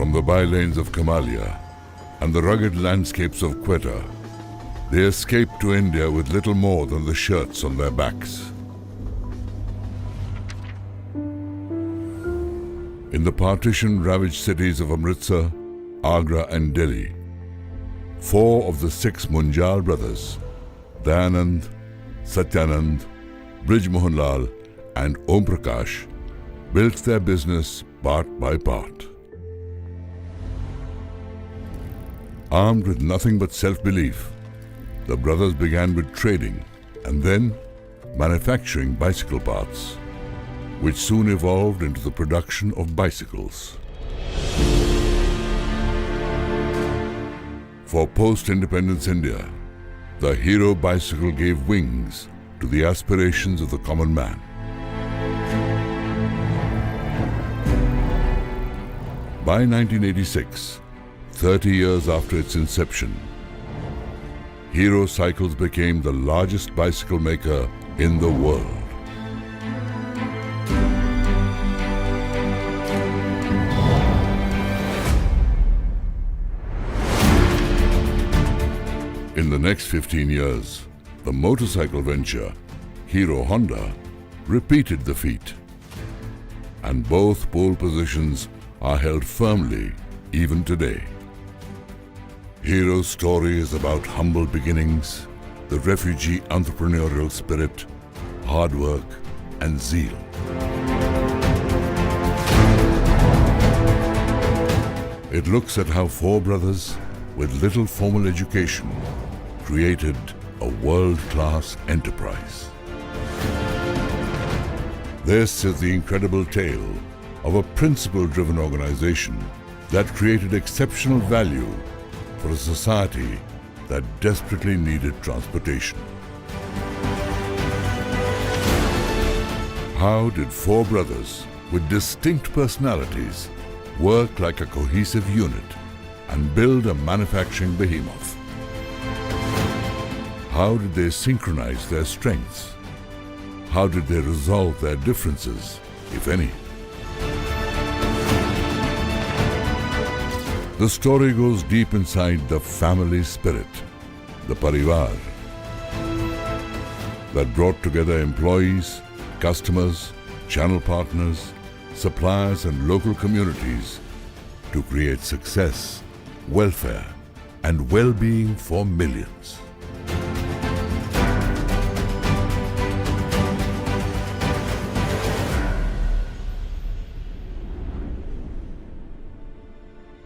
From the bylanes of Kamalia and the rugged landscapes of Quetta, they escaped to India with little more than the shirts on their backs. In the partition-ravaged cities of Amritsar, Agra and Delhi, 4 of the 6 Munjal brothers, Dayanand, Satyanand, Brij Mohanlal and Om Prakash, built their business part by part. Armed with nothing but self-belief, the brothers began with trading and then manufacturing bicycle parts, which soon evolved into the production of bicycles. For post-independence India, the Hero bicycle gave wings to the aspirations of the common man. By 1986, 30 years after its inception, Hero Cycles became the largest bicycle maker in the world. In the next 15 years, the motorcycle venture, Hero Honda, repeated the feat. And both pole positions are held firmly even today. Hero's story is about humble beginnings, the refugee entrepreneurial spirit, hard work, and zeal. It looks at how 4 brothers with little formal education created a world-class enterprise. This is the incredible tale of a principle-driven organization that created exceptional value for a society that desperately needed transportation. How did 4 brothers with distinct personalities work like a cohesive unit and build a manufacturing behemoth? How did they synchronize their strengths? How did they resolve their differences, if any? The story goes deep inside the family spirit, the parivar, that brought together employees, customers, channel partners, suppliers and local communities to create success, welfare and well-being for millions.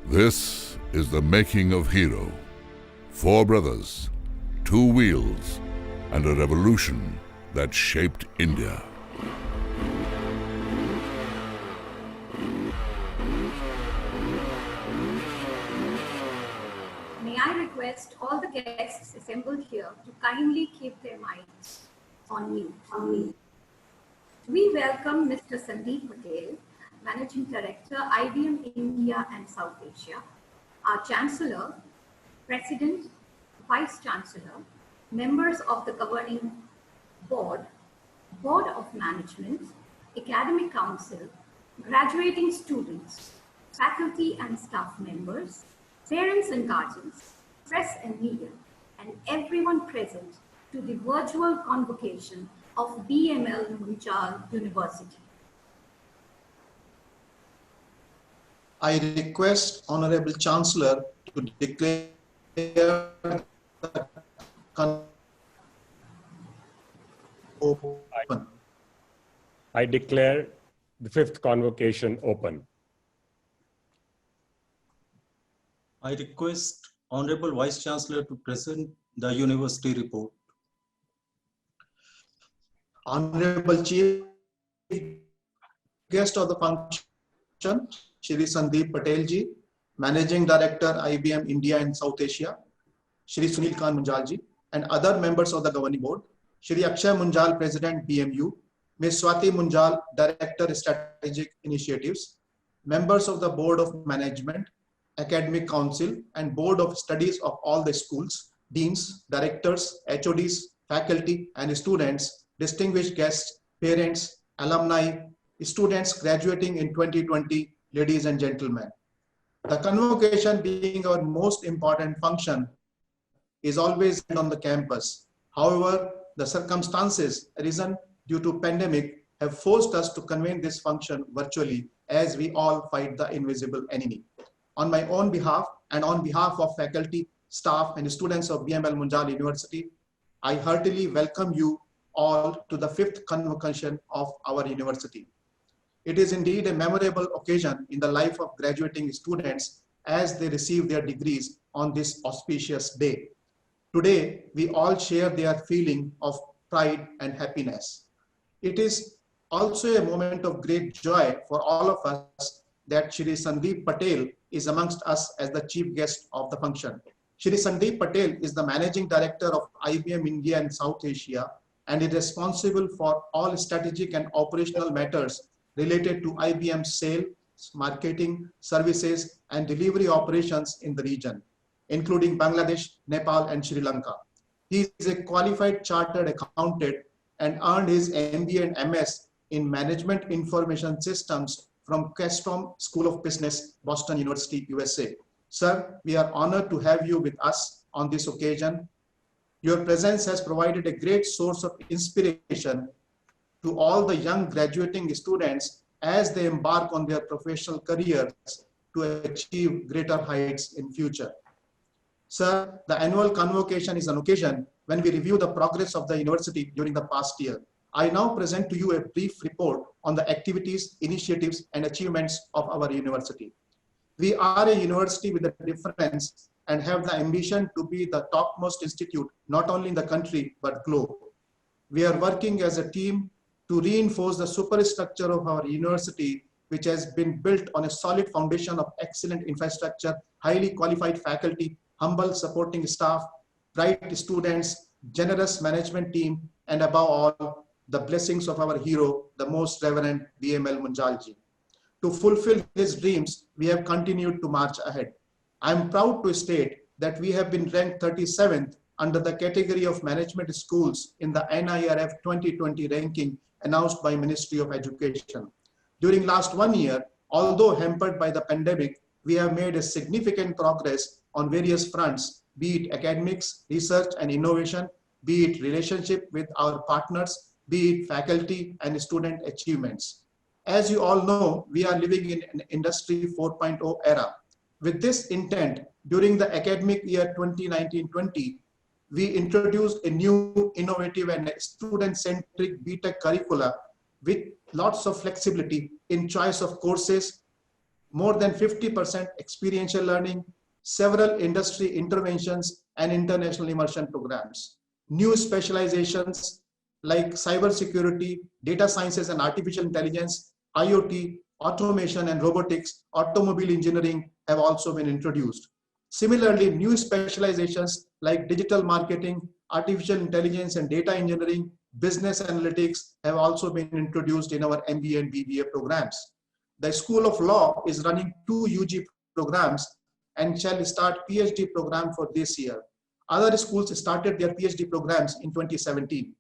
This is the making of Hero. 4 brothers, 2 wheels, and a revolution that shaped India. May I request all the guests assembled here to kindly keep their minds on mute. We welcome Mr. Sandeep Patel, Managing Director, IBM India and South Asia, our Chancellor, President, Vice Chancellor, members of the Governing Board, Board of Management, Academic Council, graduating students, faculty and staff members, parents and guardians, press and media, and everyone present to the virtual convocation of BML Munjal University. I request Honorable Chancellor to declare the open. I declare the 5th convocation open. I request Honorable Vice Chancellor to present the university report. Honorable Chief Guest of the function, Shri Sandeep Patel ji, Managing Director, IBM India and South Asia, Shri Sunil Khan Munjal ji, and other members of the Governing Board, Shri Akshay Munjal, President, BMU, Ms. Swati Munjal, Director, Strategic Initiatives, members of the Board of Management, Academic Council, and Board of Studies of all the schools, deans, directors, HODs, faculty, and students, distinguished guests, parents, alumni, students graduating in 2020, ladies and gentlemen. The convocation being our most important function is always on the campus. However, the circumstances arisen due to pandemic have forced us to convene this function virtually as we all fight the invisible enemy. On my own behalf and on behalf of faculty, staff and students of BML Munjal University, I heartily welcome you all to the 5th convocation of our university. It is indeed a memorable occasion in the life of graduating students as they receive their degrees on this auspicious day. Today, we all share their feeling of pride and happiness. It is also a moment of great joy for all of us that Shri Sandeep Patel is amongst us as the chief guest of the function. Shri Sandeep Patel is the Managing Director of IBM India and South Asia and is responsible for all strategic and operational matters related to IBM sales, marketing, services, and delivery operations in the region, including Bangladesh, Nepal, and Sri Lanka. He is a qualified chartered accountant and earned his MBA and MS in Management Information Systems from Keystone School of Business, Boston University, USA. Sir, we are honored to have you with us on this occasion. Your presence has provided a great source of inspiration to all the young graduating students as they embark on their professional careers to achieve greater heights in future. Sir, the annual convocation is an occasion when we review the progress of the university during the past year. I now present to you a brief report on the activities, initiatives, and achievements of our university. We are a university with a difference and have the ambition to be the topmost institute, not only in the country, but globe. We are working as a team to reinforce the superstructure of our university, which has been built on a solid foundation of excellent infrastructure, highly qualified faculty, humble supporting staff, bright students, generous management team, and above all, the blessings of our hero, the most reverend BML Munjalji. To fulfill his dreams, we have continued to march ahead. I am proud to state that we have been ranked 37th under the category of management schools in the NIRF 2020 ranking announced by Ministry of Education. During last 1 year, although hampered by the pandemic, we have made a significant progress on various fronts, be it academics, research and innovation, be it relationship with our partners, be it faculty and student achievements. As you all know, we are living in an Industry 4.0 era. With this intent, during the academic year 2019-20, we introduced a new, innovative and student-centric Btec curricula with lots of flexibility in choice of courses, more than 50% experiential learning, several industry interventions and international immersion programs. New specializations like cybersecurity, data sciences and artificial intelligence, IoT, automation and robotics, automobile engineering have also been introduced. Similarly, new specializations like digital marketing, artificial intelligence and data engineering, business analytics have also been introduced in our MBA and BBA programs. The School of Law is running 2 UG programs and shall start PhD program for this year. Other schools started their PhD programs in 2017.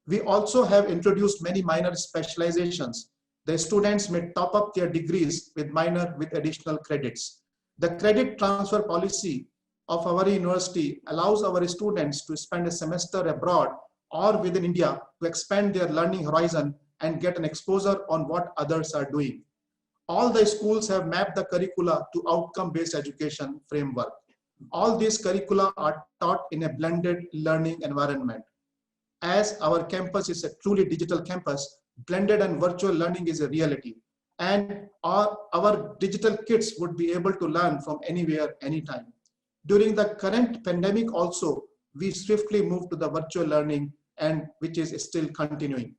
We also have introduced many minor specializations. The students may top up their degrees with minor with additional credits. The credit transfer policy of our university allows our students to spend a semester abroad or within India to expand their learning horizon and get an exposure on what others are doing. All the schools have mapped the curricula to outcome-based education framework. All these curricula are taught in a blended learning environment. As our campus is a truly digital campus, blended and virtual learning is a reality. And our digital kids would be able to learn from anywhere, anytime. During the current pandemic also, we swiftly moved to the virtual learning and which is still continuing.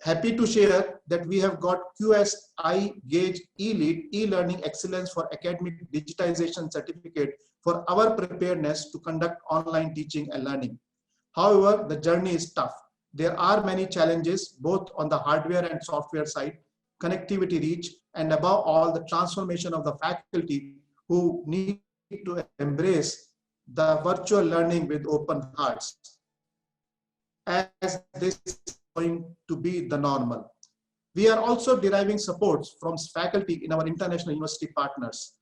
Happy to share that we have got QSI Gauge E-Lead e-learning excellence for academic digitization certificate for our preparedness to conduct online teaching and learning. However, the journey is tough. There are many challenges both on the hardware and software side, connectivity reach, and above all the transformation of the faculty who need to embrace the virtual learning with open hearts, as this is going to be the normal. We are also deriving supports from faculty in our international university partners.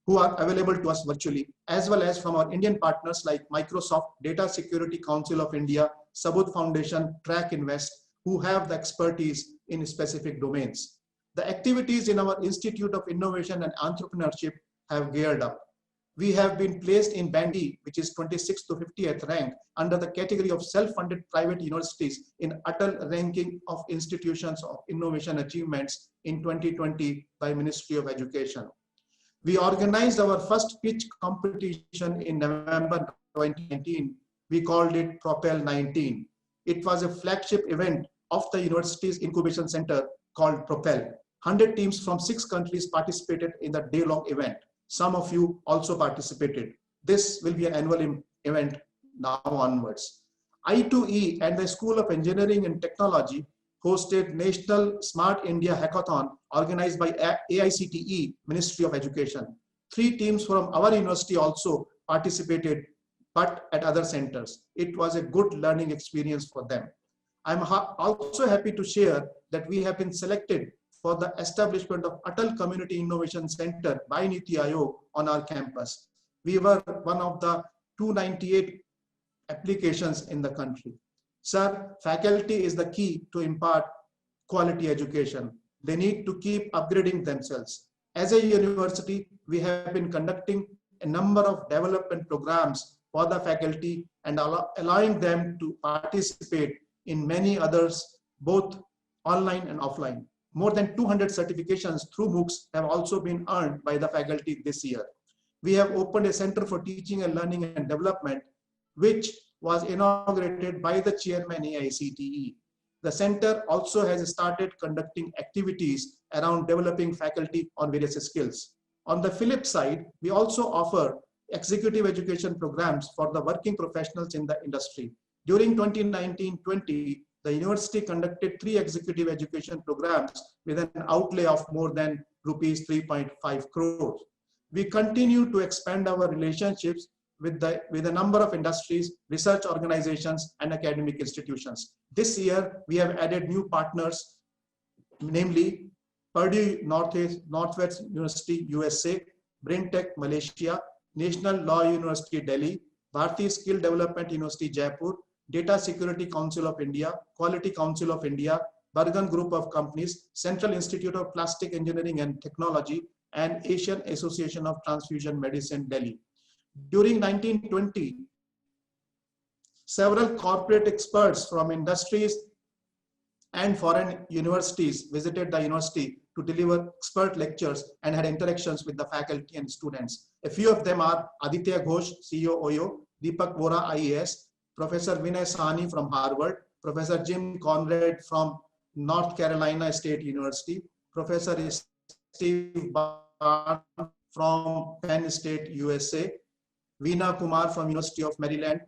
who are available to us virtually, as well as from our Indian partners like Microsoft, Data Security Council of India, Sabut Foundation, Track Invest, who have the expertise in specific domains. The activities in our Institute of Innovation and Entrepreneurship have geared up. We have been placed in Band D, which is 26th to 50th rank, under the category of self-funded private universities in Atal ranking of institutions of innovation achievements in 2020 by Ministry of Education. We organized our first pitch competition in November 2019. We called it Propel 19. It was a flagship event of the university's incubation center called Propel. 100 teams from 6 countries participated in the day-long event. Some of you also participated. This will be an annual event now onwards. I2E and the School of Engineering and Technology hosted National Smart India Hackathon organized by AICTE, Ministry of Education. 3 teams from our university also participated, but at other centers. It was a good learning experience for them. I'm also happy to share that we have been selected for the establishment of Atal Community Innovation Center by Niti Aayog on our campus. We were one of the 298 applications in the country. Sir, faculty is the key to impart quality education. They need to keep upgrading themselves. As a university, we have been conducting a number of development programs for the faculty and allowing them to participate in many others, both online and offline. More than 200 certifications through MOOCs have also been earned by the faculty this year. We have opened a Center for Teaching and Learning and Development, which was inaugurated by the chairman AICTE. The center also has started conducting activities around developing faculty on various skills. On the flip side, we also offer executive education programs for the working professionals in the industry. During 2019-20, the university conducted 3 executive education programs with an outlay of more than rupees 3.5 crores. We continue to expand our relationships with a number of industries, research organizations, and academic institutions. This year, we have added new partners, namely Purdue Northwest University, USA, Btec, Malaysia, National Law University, Delhi, Bharati Skill Development University, Jaipur, Data Security Council of India, Quality Council of India, Bergen Group of Companies, Central Institute of Plastic Engineering and Technology, and Asian Association of Transfusion Medicine, Delhi. During 1920, several corporate experts from industries and foreign universities visited the university to deliver expert lectures and had interactions with the faculty and students. A few of them are Aditya Ghosh, CEO OYO, Deepak Vora, IAS, Professor Vinay Sahni from Harvard, Professor Jim Conrad from North Carolina State University, Professor Steve Barnes from Penn State, USA, Veena Kumar from University of Maryland,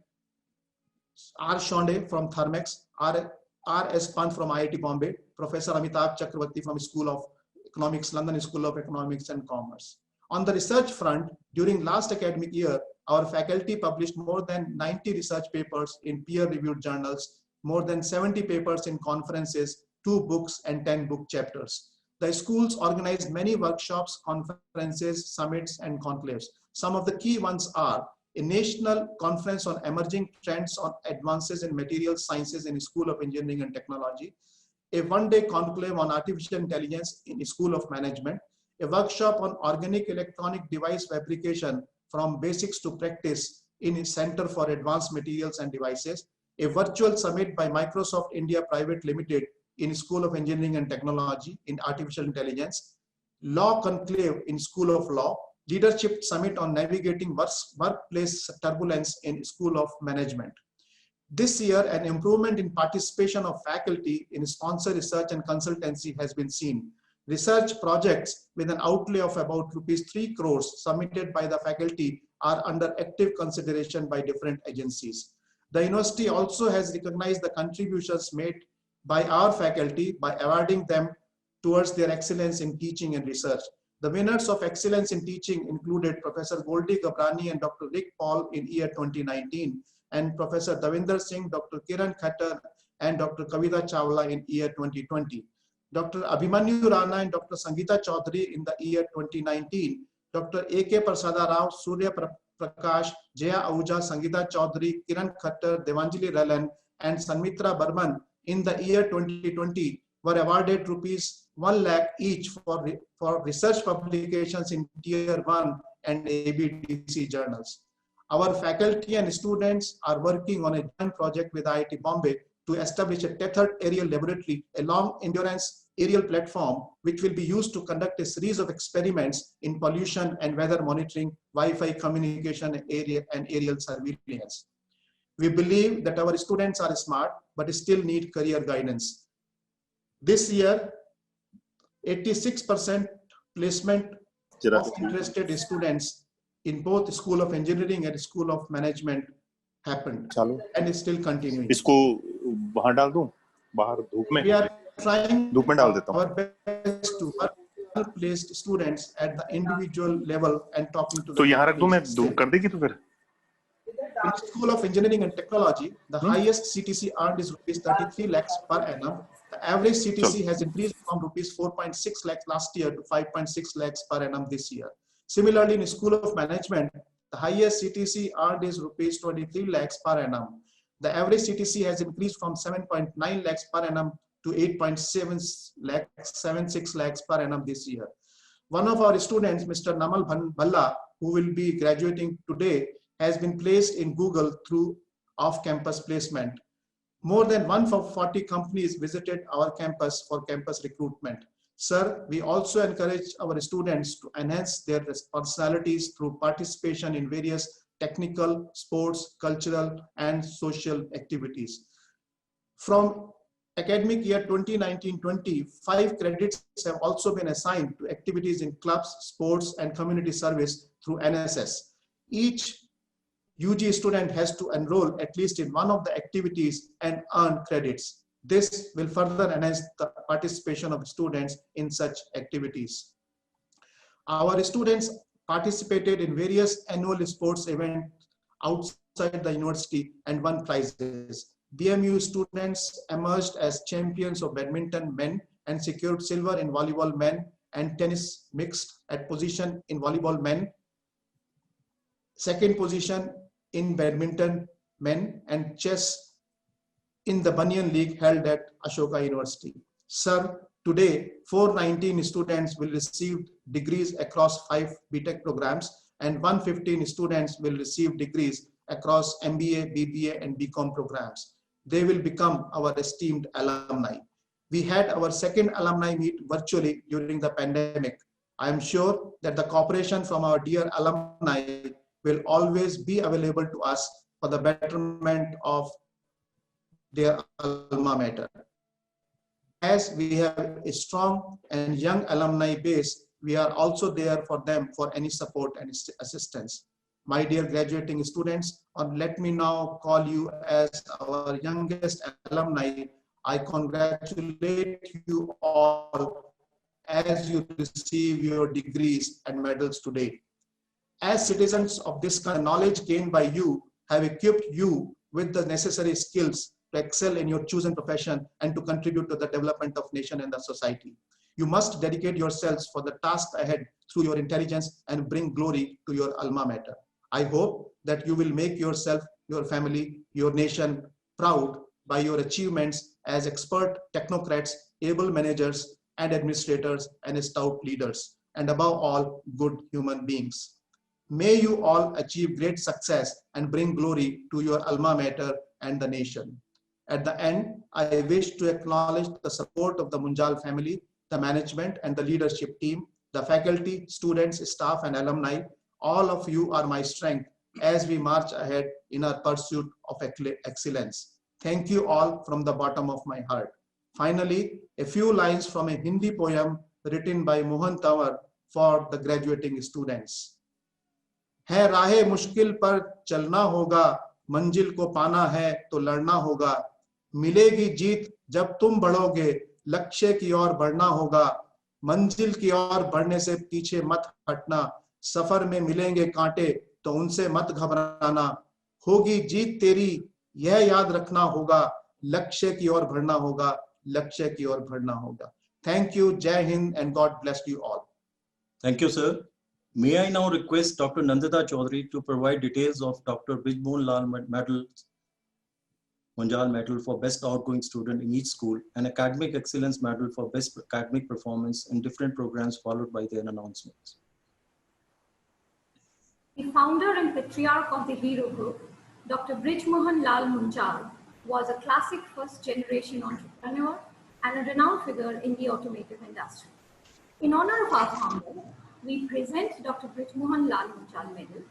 R. Shonde from Thermex, R.S. Pant from IIT Bombay, Professor Amitabh Chakravarti from School of Economics, London School of Economics and Commerce. On the research front, during last academic year, our faculty published more than 90 research papers in peer-reviewed journals, more than 70 papers in conferences, 2 books and 10 book chapters. The schools organized many workshops, conferences, summits, and conclaves. Some of the key ones are a national conference on emerging trends on advances in material sciences in School of Engineering and Technology, a one-day conclave on artificial intelligence in School of Management, a workshop on organic electronic device fabrication from basics to practice in a Center for Advanced Materials and Devices, a virtual summit by Microsoft India Private Limited in School of Engineering and Technology in Artificial Intelligence, Law Conclave in School of Law, Leadership Summit on Navigating Workplace Turbulence in School of Management. This year, an improvement in participation of faculty in sponsored research and consultancy has been seen. Research projects with an outlay of about rupees 3 crores submitted by the faculty are under active consideration by different agencies. The university also has recognized the contributions made by our faculty by awarding them towards their excellence in teaching and research. The winners of excellence in teaching included Professor Goldie Gabrani and Dr. Rick Paul in year 2019, and Professor Davinder Singh, Dr. Kiran Khattar, and Dr. Kavita Chawla in year 2020. Dr. Abhimanyu Rana and Dr. Sangeeta Chaudhary in the year 2019, Dr. A.K. Prasada Rao, Surya Prakash, Jaya Ahuja, Sangeeta Chaudhary, Kiran Khattar, Devanjali Ralan, and Sanmitra Burman in the year 2020 were awarded rupees 1 lakh each for research publications in Tier 1 and ABDC journals. Our faculty and students are working on a joint project with IIT Bombay to establish a tethered aerial laboratory, a long endurance aerial platform, which will be used to conduct a series of experiments in pollution and weather monitoring, Wi-Fi communication, and aerial surveillance. We believe that our students are smart, but still need career guidance. This year, 86% placement of interested students in both School of Engineering and School of Management happened and is still continuing. इसको बाहर डाल दूं, बाहर धूप में? We are trying धूप में डाल देता हूं. our best to work with placed students at the individual level and talking to तो the यहाँ रख दूं मैं, companies. धूप कर देगी तो फिर? In the School of Engineering and Technology, the highest CTC earned is rupees 33 lakhs per annum. The average CTC has increased from rupees 4.6 lakhs last year to 5.6 lakhs per annum this year. Similarly, in the School of Management, the highest CTC earned is rupees 23 lakhs per annum. The average CTC has increased from 7.9 lakhs per annum to 8.76 lakhs per annum this year. One of our students, Mr. Namal Bhalla, who will be graduating today, has been placed in Google through off-campus placement. More than 140 companies visited our campus for campus recruitment. Sir, we also encourage our students to enhance their personalities through participation in various technical, sports, cultural, and social activities. From academic year 2019-20, 5 credits have also been assigned to activities in clubs, sports, and community service through NSS. Each UG student has to enroll at least in one of the activities and earn credits. This will further enhance the participation of students in such activities. Our students participated in various annual sports events outside the university and won prizes. BMU students emerged as champions of badminton men and secured silver in volleyball men and tennis mixed at position in volleyball men, second position in badminton men, and chess in the Banyan League held at Ashoka University. Sir, today 419 students will receive degrees across 5 Btec programs and 115 students will receive degrees across MBA, BBA, and BCom programs. They will become our esteemed alumni. We had our second alumni meet virtually during the pandemic. I am sure that the cooperation from our dear alumni will always be available to us for the betterment of their alma mater. As we have a strong and young alumni base, we are also there for them for any support and assistance. My dear graduating students, let me now call you as our youngest alumni. I congratulate you all as you receive your degrees and medals today. As citizens of this kind of knowledge gained by you have equipped you with the necessary skills to excel in your chosen profession and to contribute to the development of nation and the society. You must dedicate yourselves for the task ahead through your intelligence and bring glory to your alma mater. I hope that you will make yourself, your family, your nation proud by your achievements as expert technocrats, able managers and administrators and stout leaders, and above all, good human beings. May you all achieve great success and bring glory to your alma mater and the nation. At the end, I wish to acknowledge the support of the Munjal family, the management and the leadership team, the faculty, students, staff and alumni. All of you are my strength as we march ahead in our pursuit of excellence. Thank you all from the bottom of my heart. Finally, a few lines from a Hindi poem written by Mohan Tawar for the graduating students. है राहे मुश्किल पर चलना होगा, मंजिल को पाना है तो लड़ना होगा, मिलेगी जीत जब तुम बढ़ोगे, लक्ष्य की ओर बढ़ना होगा, मंजिल की ओर बढ़ने से पीछे मत हटना, सफर में मिलेंगे कांटे तो उनसे मत घबराना, होगी जीत तेरी यह याद रखना होगा, लक्ष्य की ओर बढ़ना होगा, लक्ष्य की ओर बढ़ना होगा. Thank you, Jai Hind, and God bless you all. Thank you, sir. May I now request Dr. Nandita Chaudhary to provide details of Dr. Bijmohan Lal Medal, Munjal Medal for Best Outgoing Student in each school and Academic Excellence Medal for Best Academic Performance in different programs, followed by their announcements. The founder and patriarch of the Hero Group, Dr. Bijmohan Lal Munjal, was a classic first-generation entrepreneur and a renowned figure in the automotive industry. In honor of our founder, we present Dr. Bijmohan Lal Munjal Medal.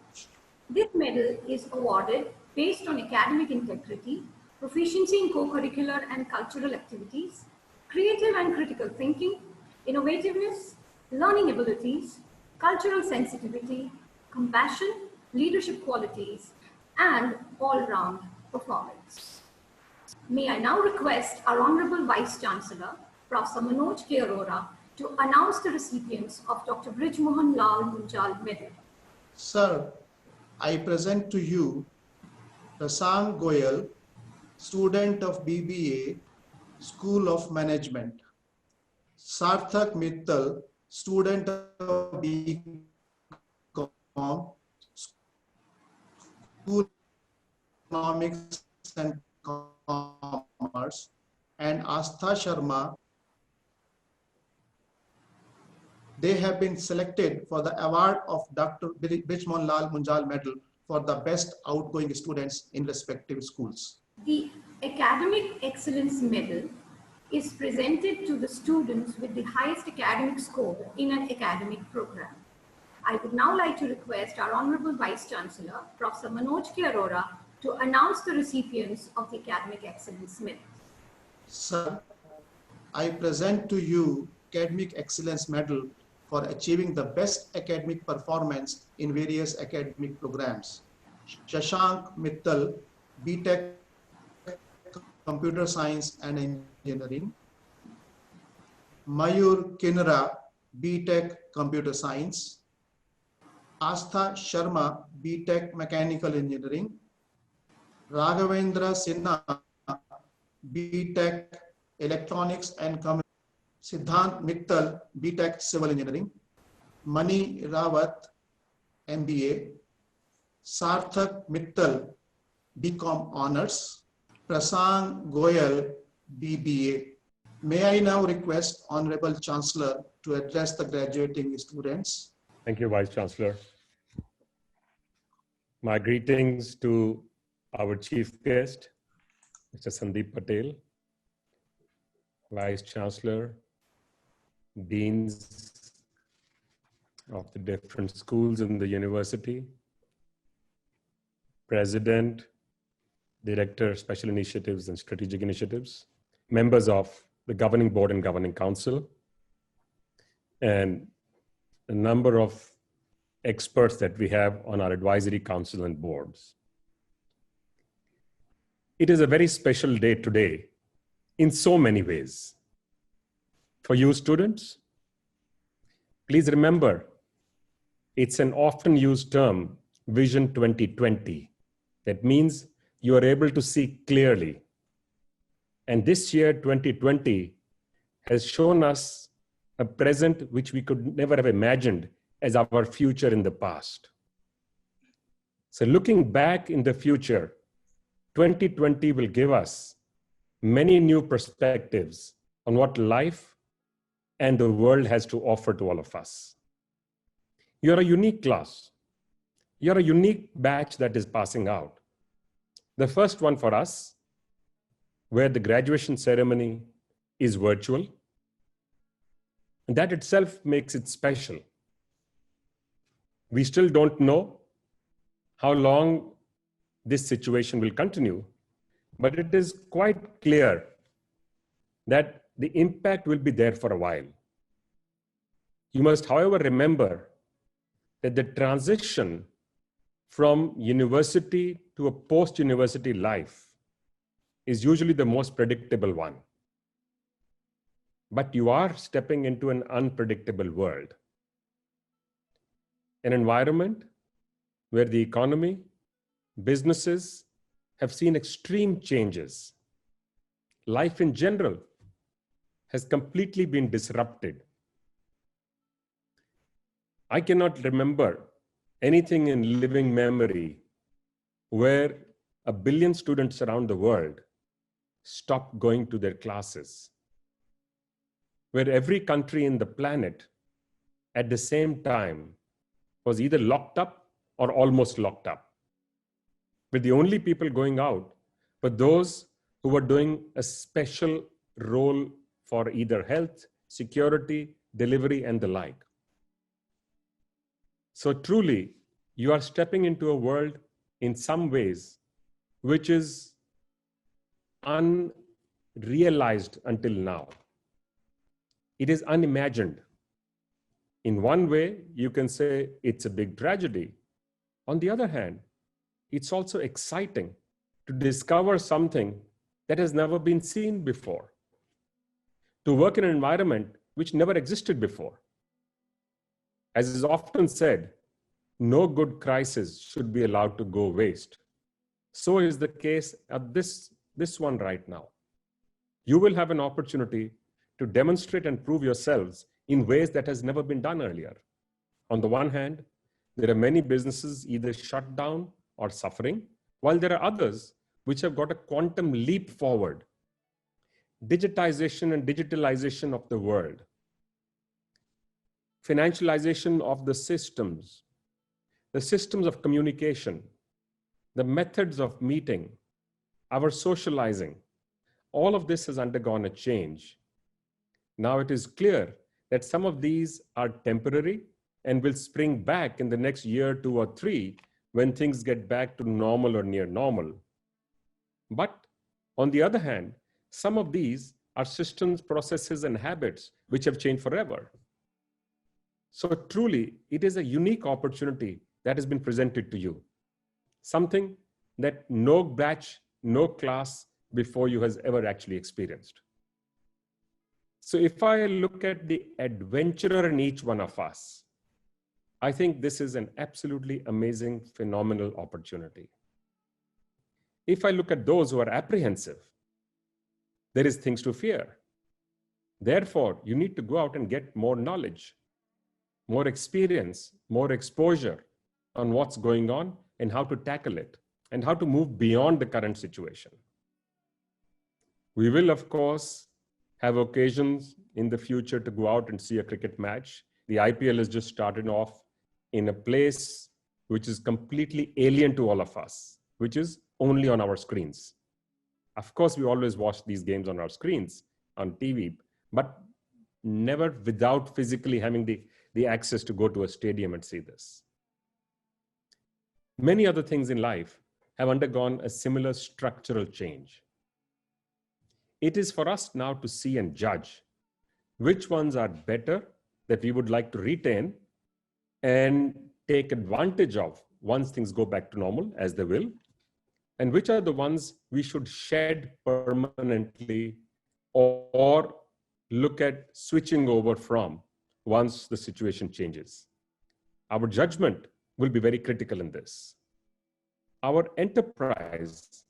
This medal is awarded based on academic integrity, proficiency in co-curricular and cultural activities, creative and critical thinking, innovativeness, learning abilities, cultural sensitivity, compassion, leadership qualities, and all-round performance. May I now request our Honorable Vice Chancellor, Professor Manoj K. Arora, to announce the recipients of Dr. Bijmohan Lal Munjal Medal. Sir, I present to you Prasang Goyal, student of BBA, School of Management. Sarthak Mittal, student of BCom, School of Economics and Commerce, and Astha Sharma. They have been selected for the award of Dr. Bijmohan Lal Munjal Medal for the best outgoing students in respective schools. The Academic Excellence Medal is presented to the students with the highest academic score in an academic program. I would now like to request our Honorable Vice Chancellor, Professor Manoj K. Arora, to announce the recipients of the Academic Excellence Medal. Sir, I present to you Academic Excellence Medal for achieving the best academic performance in various academic programs. Shashank Mittal, Btec, Computer Science and Engineering. Mayur Kinra, Btec, Computer Science. Astha Sharma, Btec, Mechanical Engineering. Raghavendra Sinha, Btec, Electronics and Communication. Siddhant Mittal, Btec, Civil Engineering. Mani Rawat, MBA. Sarthak Mittal, BCom Honors. Prasang Goyal, BBA. May I now request Honorable Chancellor to address the graduating students. Thank you, Vice Chancellor. My greetings to our chief guest, Mr. Sandeep Patel, Vice Chancellor, Deans of the different schools in the university, President, Director, Special Initiatives and Strategic Initiatives, members of the Governing Board and Governing Council, and a number of experts that we have on our advisory council and boards. It is a very special day today in so many ways. For you students, please remember, it's an often used term, Vision 2020. That means you are able to see clearly. And this year, 2020, has shown us a present which we could never have imagined as our future in the past. So looking back in the future, 2020 will give us many new perspectives on what life and the world has to offer to all of us. You're a unique class. You're a unique batch that is passing out. The first one for us, where the graduation ceremony is virtual. And that itself makes it special. We still don't know how long this situation will continue, but it is quite clear that the impact will be there for a while. You must, however, remember that the transition from university to a post-university life is usually the most predictable one. But you are stepping into an unpredictable world. An environment where the economy, businesses have seen extreme changes. Life in general has completely been disrupted. I cannot remember anything in living memory where 1 billion students around the world stopped going to their classes, where every country in the planet at the same time was either locked up or almost locked up, with the only people going out were those who were doing a special role for either health, security, delivery, and the like. So truly, you are stepping into a world in some ways which is unrealized until now. It is unimagined. In one way, you can say it's a big tragedy. On the other hand, it's also exciting to discover something that has never been seen before, to work in an environment which never existed before. As is often said, no good crisis should be allowed to go waste. So is the case at this one right now. You will have an opportunity to demonstrate and prove yourselves in ways that has never been done earlier. On the one hand, there are many businesses either shut down or suffering, while there are others which have got a quantum leap forward. Digitization and digitalization of the world, financialization of the systems of communication, the methods of meeting, our socializing, all of this has undergone a change. Now it is clear that some of these are temporary and will spring back in the next year, 2 or 3, when things get back to normal or near normal. But on the other hand, some of these are systems, processes, and habits which have changed forever. So truly, it is a unique opportunity that has been presented to you. Something that no batch, no class before you has ever actually experienced. So if I look at the adventurer in each one of us, I think this is an absolutely amazing, phenomenal opportunity. If I look at those who are apprehensive, there is things to fear. Therefore, you need to go out and get more knowledge, more experience, more exposure on what's going on and how to tackle it and how to move beyond the current situation. We will, of course, have occasions in the future to go out and see a cricket match. The IPL has just started off in a place which is completely alien to all of us, which is only on our screens. Of course, we always watch these games on our screens, on TV, but never without physically having the access to go to a stadium and see this. Many other things in life have undergone a similar structural change. It is for us now to see and judge which ones are better that we would like to retain and take advantage of once things go back to normal, as they will, and which are the ones we should shed permanently or look at switching over from once the situation changes. Our judgment will be very critical in this. Our enterprise,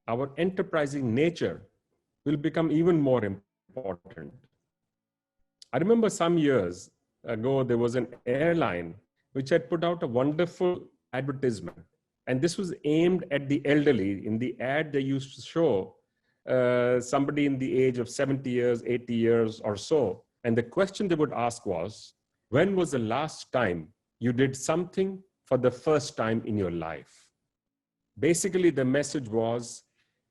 our enterprising nature will become even more important. I remember some years ago, there was an airline which had put out a wonderful advertisement. And this was aimed at the elderly. In the ad, they used to show somebody in the age of 70 years, 80 years or so. And the question they would ask was, when was the last time you did something for the first time in your life? Basically, the message was,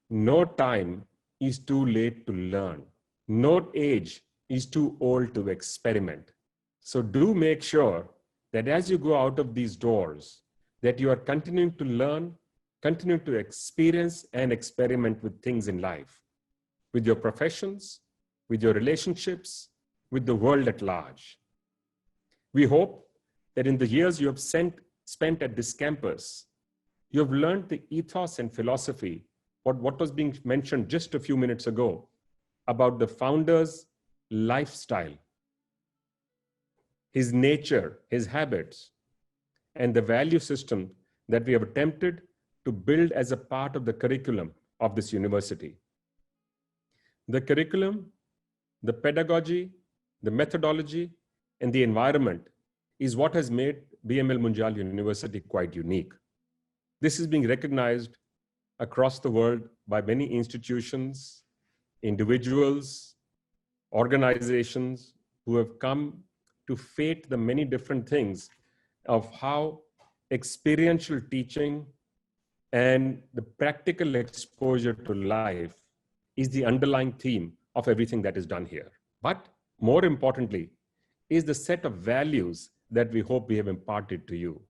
no time is too late to learn. No age is too old to experiment. So do make sure that as you go out of these doors, that you are continuing to learn, continuing to experience and experiment with things in life, with your professions, with your relationships, with the world at large. We hope that in the years you have spent at this campus, you have learned the ethos and philosophy, what was being mentioned just a few minutes ago about the founder's lifestyle, his nature, his habits, and the value system that we have attempted to build as a part of the curriculum of this university. The curriculum, the pedagogy, the methodology, and the environment is what has made BML Munjal University quite unique. This is being recognized across the world by many institutions, individuals, organizations who have come to fate the many different things of how experiential teaching and the practical exposure to life is the underlying theme of everything that is done here. But more importantly, is the set of values that we hope we have imparted to you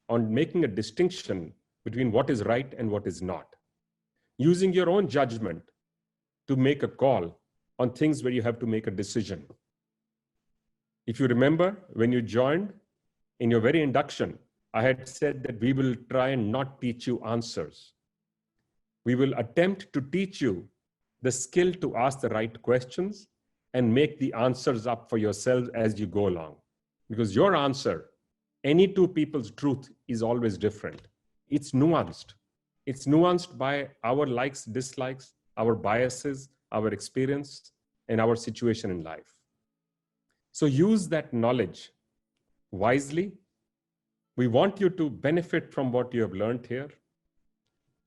on making a distinction between what is right and what is not. Using your own judgment to make a call on things where you have to make a decision. If you remember, when you joined in your very induction, I had said that we will try and not teach you answers. We will attempt to teach you the skill to ask the right questions and make the answers up for yourselves as you go along. Because your answer, any two people's truth is always different. It's nuanced. It's nuanced by our likes, dislikes, our biases, our experience, and our situation in life. So use that knowledge wisely. We want you to benefit from what you have learned here.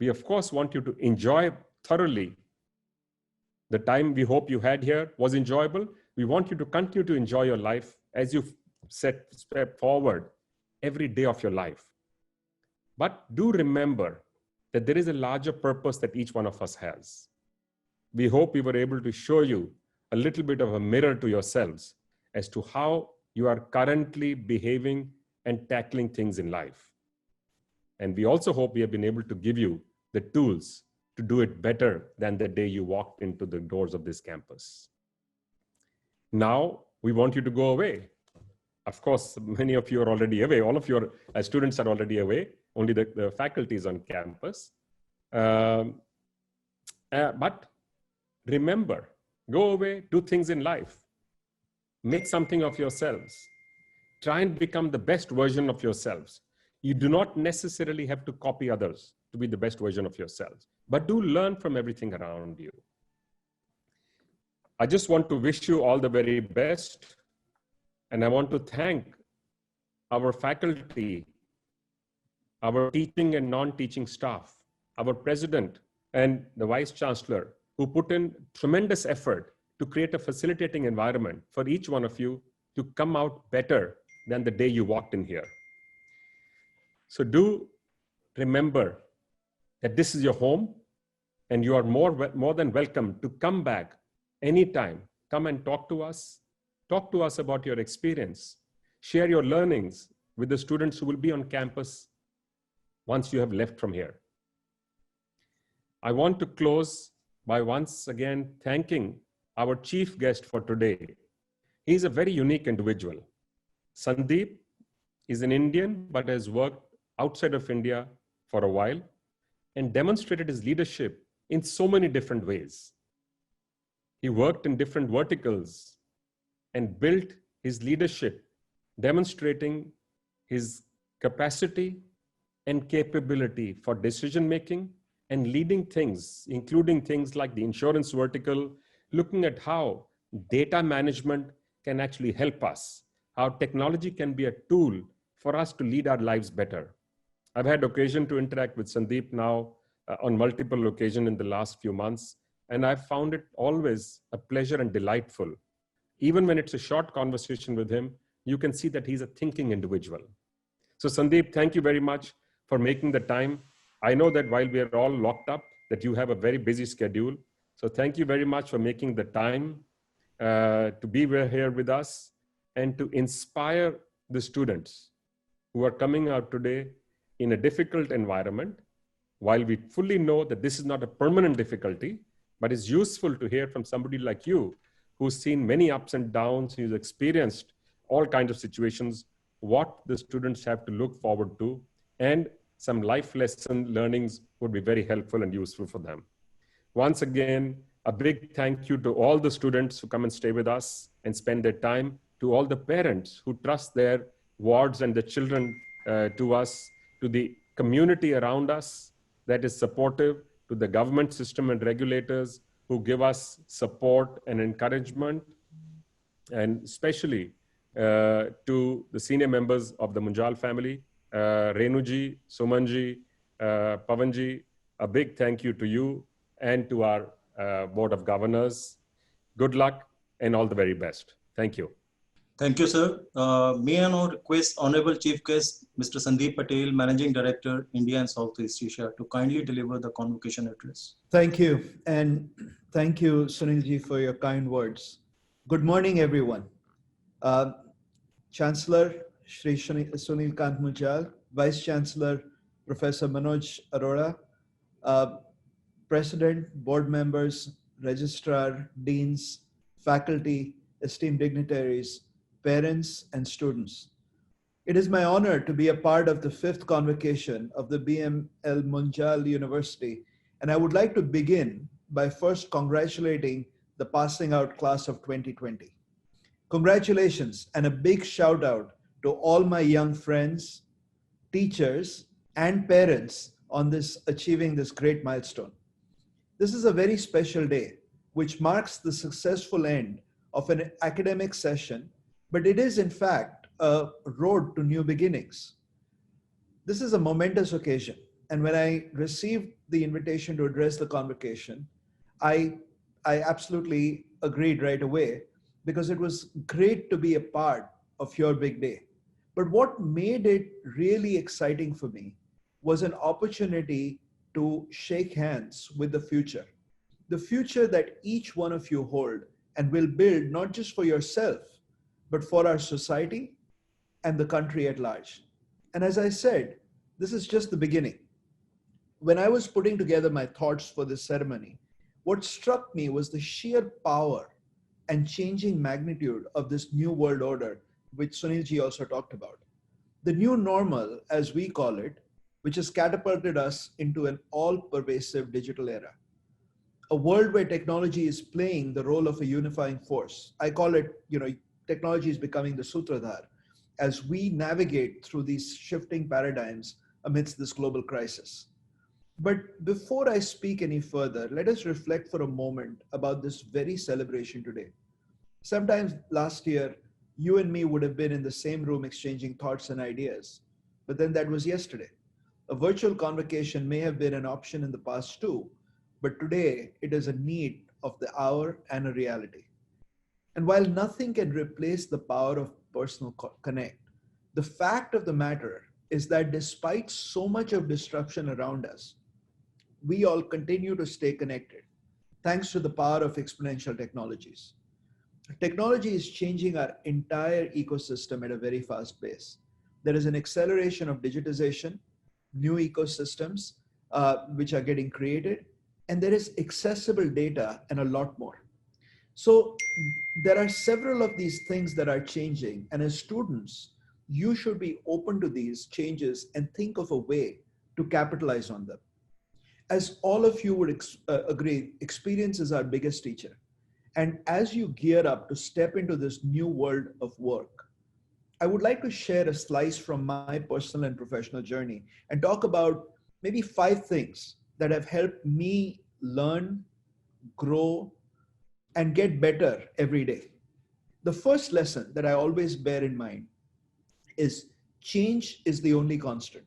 We, of course, want you to enjoy thoroughly. The time we hope you had here was enjoyable. We want you to continue to enjoy your life as you step forward every day of your life. But do remember that there is a larger purpose that each one of us has. We hope we were able to show you a little bit of a mirror to yourselves as to how you are currently behaving and tackling things in life. And we also hope we have been able to give you the tools to do it better than the day you walked into the doors of this campus. Now, we want you to go away. Of course, many of you are already away. All of your students are already away. Only the faculty is on campus. But remember, go away, do things in life. Make something of yourselves. Try and become the best version of yourselves. You do not necessarily have to copy others to be the best version of yourselves, but do learn from everything around you. I just want to wish you all the very best. And I want to thank our faculty, our teaching and non-teaching staff, our president and the vice chancellor, who put in tremendous effort to create a facilitating environment for each one of you to come out better than the day you walked in here. So do remember that this is your home and you are more than welcome to come back anytime. Come and talk to us. Talk to us about your experience. Share your learnings with the students who will be on campus once you have left from here. I want to close by once again thanking our chief guest for today. He's a very unique individual. Sandeep is an Indian, but has worked outside of India for a while and demonstrated his leadership in so many different ways. He worked in different verticals and built his leadership, demonstrating his capacity and capability for decision-making and leading things, including things like the insurance vertical, looking at how data management can actually help us, how technology can be a tool for us to lead our lives better. I've had occasion to interact with Sandeep now on multiple occasions in the last few months, and I've found it always a pleasure and delightful. Even when it's a short conversation with him, you can see that he's a thinking individual. So Sandeep, thank you very much for making the time. I know that while we are all locked up, that you have a very busy schedule. So thank you very much for making the time to be here with us and to inspire the students who are coming out today in a difficult environment. While we fully know that this is not a permanent difficulty, but it's useful to hear from somebody like you who's seen many ups and downs, who's experienced all kinds of situations, what the students have to look forward to, and some life lesson learnings would be very helpful and useful for them. Once again, a big thank you to all the students who come and stay with us and spend their time, to all the parents who trust their wards and the children to us, to the community around us that is supportive, to the government system and regulators who give us support and encouragement, and especially to the senior members of the Munjal family, Renuji, Sumanji, Pavanji, a big thank you to you and to our Board of Governors. Good luck and all the very best. Thank you. Thank you, sir. May I now request Honorable Chief Guest, Mr. Sandeep Patel, Managing Director, India and Southeast Asia, to kindly deliver the convocation address. Thank you. And thank you, Sunilji, for your kind words. Good morning, everyone. Chancellor Shri Sunil Kant Munjal, Vice Chancellor Professor Manoj Arora, President, board members, registrar, deans, faculty, esteemed dignitaries, parents, and students. It is my honor to be a part of the 5th convocation of the BML Munjal University, and I would like to begin by first congratulating the passing out class of 2020. Congratulations and a big shout out to all my young friends, teachers, and parents on achieving this great milestone. This is a very special day, which marks the successful end of an academic session, but it is in fact a road to new beginnings. This is a momentous occasion, and when I received the invitation to address the convocation, I absolutely agreed right away, because it was great to be a part of your big day. But what made it really exciting for me was an opportunity to shake hands with the future that each one of you hold and will build not just for yourself, but for our society and the country at large. And as I said, this is just the beginning. When I was putting together my thoughts for this ceremony, what struck me was the sheer power and changing magnitude of this new world order, which Sunilji also talked about. The new normal, as we call it, which has catapulted us into an all-pervasive digital era. A world where technology is playing the role of a unifying force. I call it, technology is becoming the sutradhar as we navigate through these shifting paradigms amidst this global crisis. But before I speak any further, let us reflect for a moment about this very celebration today. Sometimes last year, you and me would have been in the same room exchanging thoughts and ideas, but then that was yesterday. A virtual convocation may have been an option in the past too, but today it is a need of the hour and a reality. And while nothing can replace the power of personal connect, the fact of the matter is that despite so much of disruption around us, we all continue to stay connected thanks to the power of exponential technologies. Technology is changing our entire ecosystem at a very fast pace. There is an acceleration of digitization, new ecosystems which are getting created, and there is accessible data and a lot more. So there are several of these things that are changing, and as students, you should be open to these changes and think of a way to capitalize on them. As all of you would agree, experience is our biggest teacher. And as you gear up to step into this new world of work, I would like to share a slice from my personal and professional journey and talk about maybe 5 things that have helped me learn, grow, and get better every day. The first lesson that I always bear in mind is change is the only constant.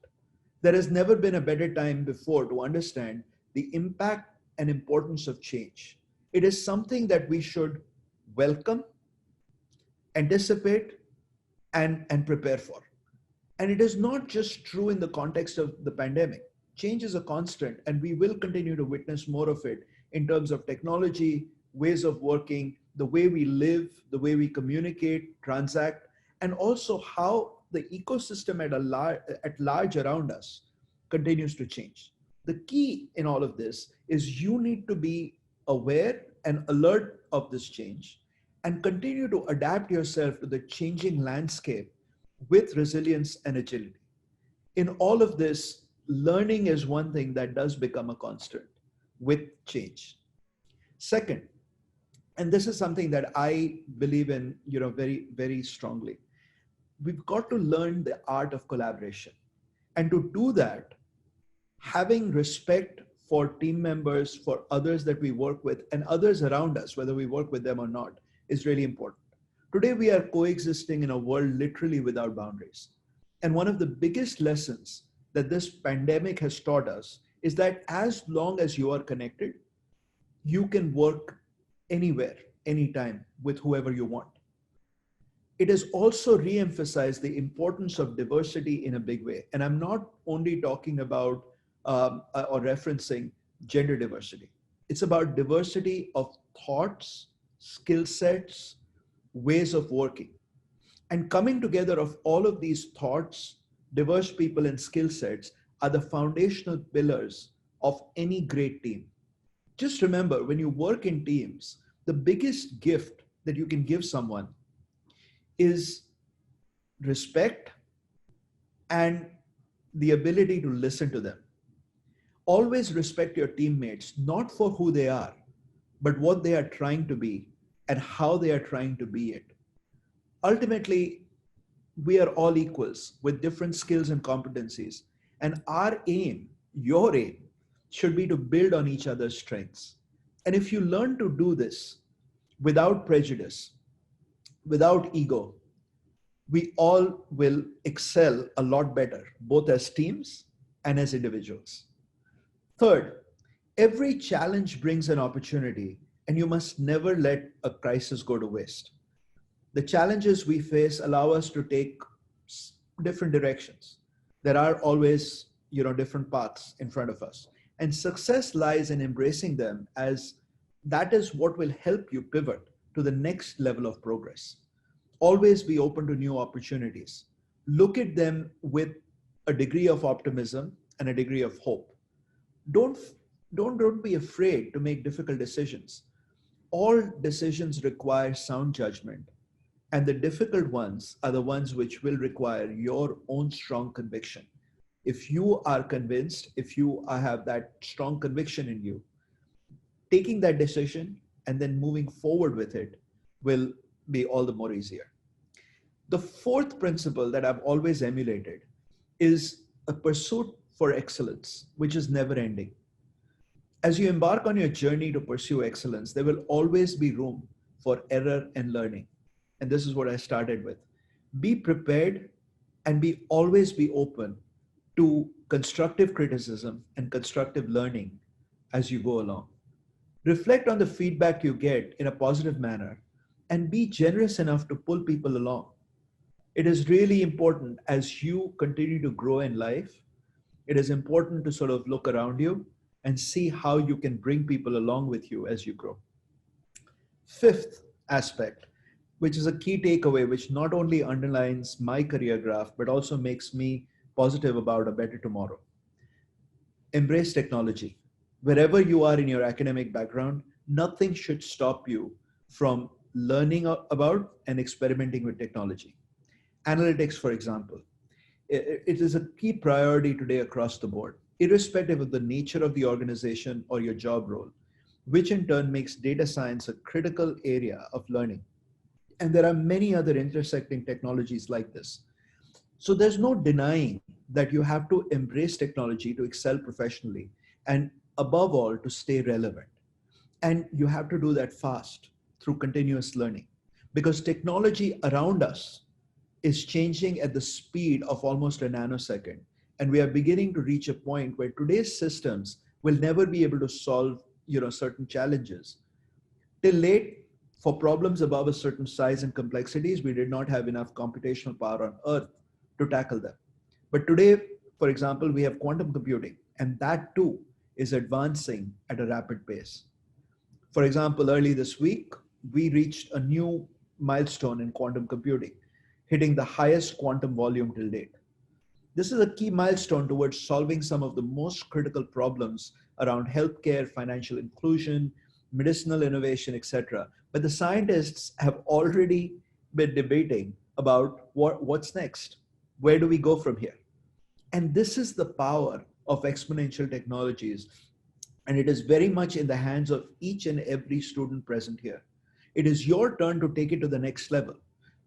There has never been a better time before to understand the impact and importance of change. It is something that we should welcome, anticipate, and prepare for. And it is not just true in the context of the pandemic. Change is a constant, and we will continue to witness more of it in terms of technology, ways of working, the way we live, the way we communicate, transact, and also how the ecosystem at large around us continues to change. The key in all of this is you need to be aware and alert of this change and continue to adapt yourself to the changing landscape with resilience and agility. In all of this, learning is one thing that does become a constant with change. Second, and this is something that I believe in, very, very strongly. We've got to learn the art of collaboration. And to do that, having respect for team members, for others that we work with, and others around us, whether we work with them or not, is really important. Today, we are coexisting in a world literally without boundaries. And one of the biggest lessons that this pandemic has taught us is that as long as you are connected, you can work anywhere, anytime with whoever you want. It has also re-emphasized the importance of diversity in a big way. And I'm not only talking about or referencing gender diversity. It's about diversity of thoughts, skill sets, ways of working. And coming together of all of these thoughts, diverse people and skill sets are the foundational pillars of any great team. Just remember, when you work in teams, the biggest gift that you can give someone is respect and the ability to listen to them. Always respect your teammates, not for who they are, but what they are trying to be and how they are trying to be it. Ultimately, we are all equals with different skills and competencies. And our aim, your aim, should be to build on each other's strengths. And if you learn to do this without prejudice, without ego, we all will excel a lot better, both as teams and as individuals. Third, every challenge brings an opportunity, and you must never let a crisis go to waste. The challenges we face allow us to take different directions. There are always, different paths in front of us. And success lies in embracing them, as that is what will help you pivot to the next level of progress. Always be open to new opportunities. Look at them with a degree of optimism and a degree of hope. Don't be afraid to make difficult decisions. All decisions require sound judgment, and the difficult ones are the ones which will require your own strong conviction. If you are convinced, if you have that strong conviction in you, taking that decision and then moving forward with it will be all the more easier. The fourth principle that I've always emulated is a pursuit for excellence, which is never ending. As you embark on your journey to pursue excellence, there will always be room for error and learning. And this is what I started with. Be prepared and always be open to constructive criticism and constructive learning as you go along. Reflect on the feedback you get in a positive manner and be generous enough to pull people along. It is really important as you continue to grow in life. It is important to sort of look around you and see how you can bring people along with you as you grow. Fifth aspect, which is a key takeaway, which not only underlines my career graph, but also makes me positive about a better tomorrow. Embrace technology. Wherever you are in your academic background, nothing should stop you from learning about and experimenting with technology. Analytics, for example, it is a key priority today across the board, irrespective of the nature of the organization or your job role, which in turn makes data science a critical area of learning. And there are many other intersecting technologies like this. So there's no denying that you have to embrace technology to excel professionally and above all to stay relevant. And you have to do that fast through continuous learning, because technology around us is changing at the speed of almost a nanosecond. And we are beginning to reach a point where today's systems will never be able to solve certain challenges. Till late, for problems above a certain size and complexities, we did not have enough computational power on Earth to tackle them. But today, for example, we have quantum computing, and that too is advancing at a rapid pace. For example, early this week, we reached a new milestone in quantum computing, hitting the highest quantum volume till date. This is a key milestone towards solving some of the most critical problems around healthcare, financial inclusion, medicinal innovation, etc. But the scientists have already been debating about what's next. Where do we go from here? And this is the power of exponential technologies. And it is very much in the hands of each and every student present here. It is your turn to take it to the next level,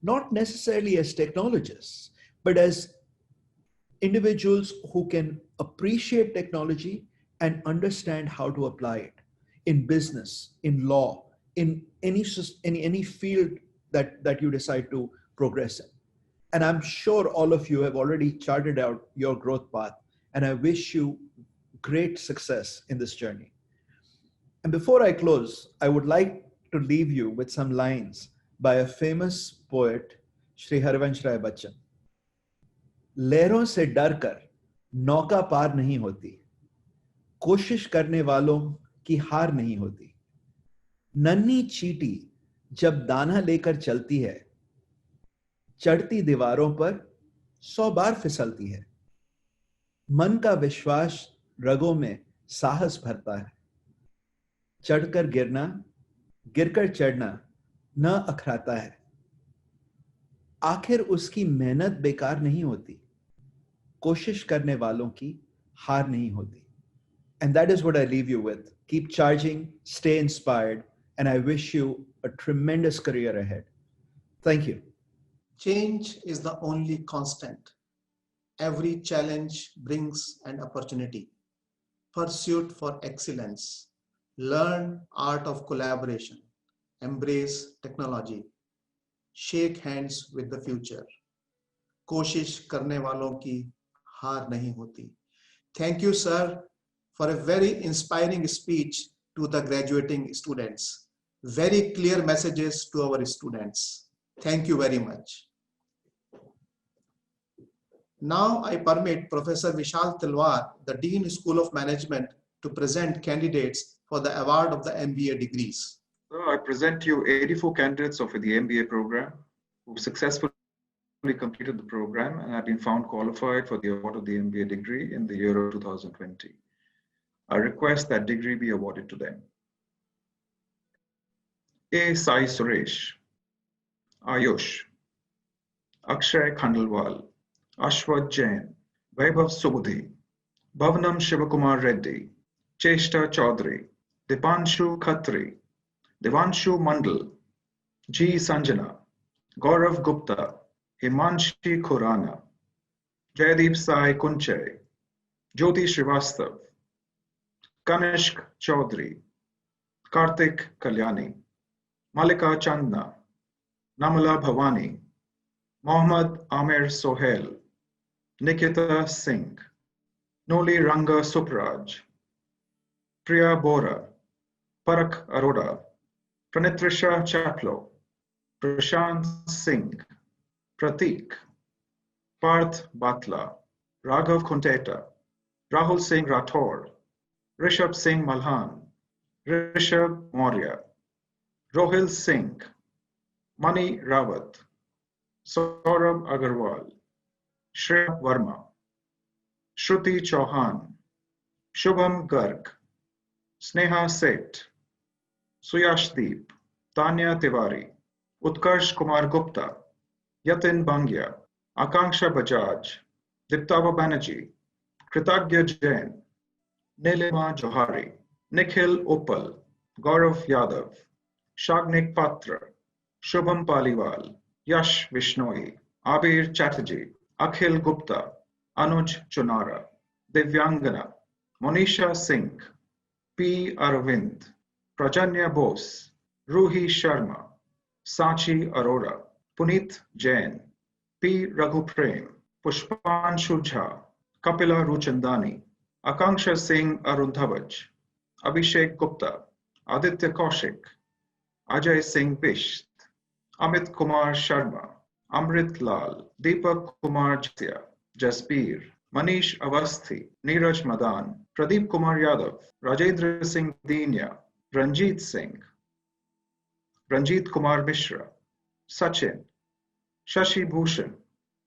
not necessarily as technologists, but as individuals who can appreciate technology and understand how to apply it in business, in law, in any field that you decide to progress in. And I'm sure all of you have already charted out your growth path, and I wish you great success in this journey. And before I close, I would like to leave you with some lines by a famous poet, Shri Harivansh Rai Bachchan. लहरों से डरकर नौका पार नहीं होती, कोशिश करने वालों की हार नहीं होती, नन्ही चींटी जब दाना लेकर चलती है, चढ़ती दीवारों पर 100 बार फिसलती है, मन का विश्वास रगों में साहस भरता है, चढ़कर गिरना, गिरकर चढ़ना न अखराता है, आखिर उसकी मेहनत बेकार नहीं होती, कोशिश करने वालों की हार नहीं होती. And that is what I leave you with. Keep charging, stay inspired, and I wish you a tremendous career ahead. Thank you. Change is the only constant. Every challenge brings an opportunity. Pursuit for excellence. Learn art of collaboration. Embrace technology. Shake hands with the future. कोशिश करने वालों की हार नहीं होती. Thank you, sir, for a very inspiring speech to the graduating students. Very clear messages to our students. Thank you very much. Now I permit Professor Vishal Talwar, the Dean School of Management, to present candidates for the award of the MBA degrees. So I present you 84 candidates of the MBA program who successfully completed the program and have been found qualified for the award of the MBA degree in the year of 2020. I request that degree be awarded to them. A. Sai Suresh, Ayush, Akshay Khandalwal, Ashwat Jain, Vaibhav Subudhi, Bhavanam Shivakumar Reddy, Cheshta Chaudhary, Dipanshu Khatri, Devanshu Mandal, G. Sanjana, Gaurav Gupta, Himanshi Khurana, Jaideep Sai Kunche, Jyoti Srivastav, Kanishk Chaudhary, Karthik Kalyani, Malika Chandna, Namala Bhavani, Mohammad Amir Sohail, Nikita Singh, Noli Ranga Supraj, Priya Bora, Parak Aroda, Pranitrisha Chaplo, Prashant Singh, Pratik, Parth Batla, Raghav Kunteta, Rahul Singh Rathore, Rishabh Singh Malhan, Rishabh Maurya, Rohil Singh, Mani Rawat, Saurabh Agarwal, Shreya Verma, Shruti Chauhan, Shubham Garg, Sneha Seth, Suyashdeep, Tanya Tiwari, Utkarsh Kumar Gupta, Yatin Bangya, Akanksha Bajaj, Diptava Banerjee, Kritagya Jain, Nilima Johari, Nikhil Uppal, Gaurav Yadav, Shagnik Patra, Shubham Paliwal, Yash Vishnoi, Abir Chatterjee, Akhil Gupta, Anuj Chunara, Divyangana, Monisha Singh, P. Aravind, Prajanya Bose, Ruhi Sharma, Sachi Arora, Puneet Jain, P. Raghu Prem, Pushpanshu Jha, Kapila Ruchandani, Akanksha Singh Arundhavaj, Abhishek Gupta, Aditya Kaushik, Ajay Singh Bisht, Amit Kumar Sharma, Amrit Lal, Deepak Kumar Jatia, Jasbir, Manish Avasthi, Neeraj Madan, Pradeep Kumar Yadav, Rajendra Singh Dinya, Ranjit Singh, Ranjit Kumar Mishra, Sachin, Shashi Bhushan,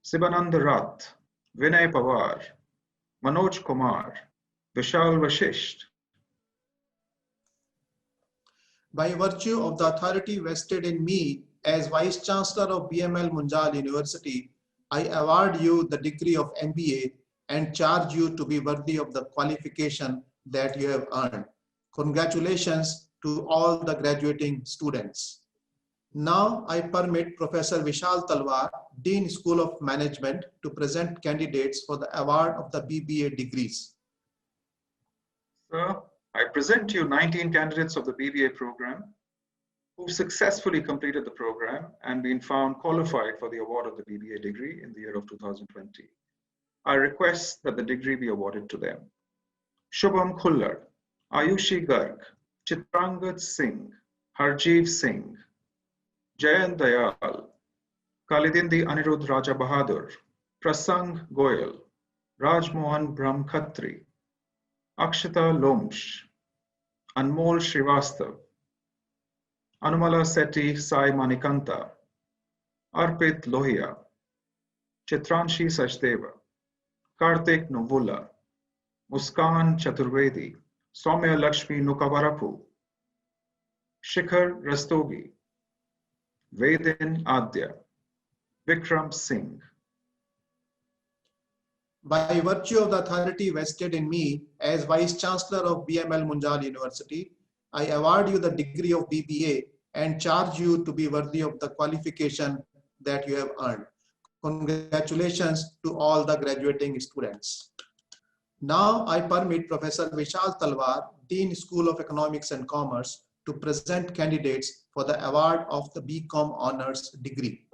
Sibanand Rath, Vinay Pawar, Manoj Kumar, Vishal Vashisht. By virtue of the authority vested in me as Vice Chancellor of BML Munjal University, I award you the degree of MBA and charge you to be worthy of the qualification that you have earned. Congratulations to all the graduating students. Now I permit Professor Vishal Talwar, Dean School of Management, to present candidates for the award of the BBA degrees. Sir, I present you 19 candidates of the BBA program who successfully completed the program and been found qualified for the award of the BBA degree in the year of 2020. I request that the degree be awarded to them. Shubham Khullar, Ayushi Garg, Chitrangat Singh, Harjeev Singh, Jayan Dayal, Kalidindi Anirudh Raja Bahadur, Prasang Goyal, Rajmohan Brahm Khatri, Akshita Lomsh, Anmol Srivastav, Anumala Sethi Sai Manikanta, Arpit Lohia, Chitranshi Sachdeva, Kartik Novula, Muskan Chaturvedi, Soumya Lakshmi Nukavarapu, Shikhar Rastogi, Vedin Adya, Vikram Singh. By virtue of the authority vested in me as Vice Chancellor of BML Munjal University, I award you the degree of BBA and charge you to be worthy of the qualification that you have earned. Congratulations to all the graduating students. Now I permit Professor Vishal Talwar, Dean School of Economics and Commerce, to present candidates for the award of the BCom Honors degree.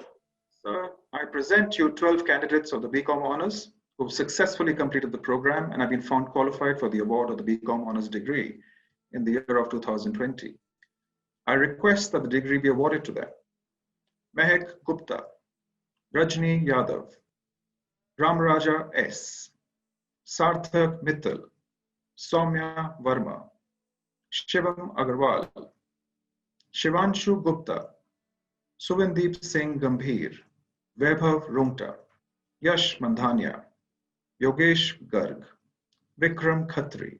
Sir, I present you 12 candidates of the BCom Honors who have successfully completed the program and have been found qualified for the award of the BCom Honors degree in the year of 2020. I request that the degree be awarded to them. Mehak Gupta, Rajni Yadav, Ramraja S, Sarthak Mittal, Soumya Verma, Shivam Agarwal, Shivanshu Gupta, Suvindeep Singh Gambhir, Vaibhav Rungta, Yash Mandhania, Yogesh Garg, Vikram Khatri.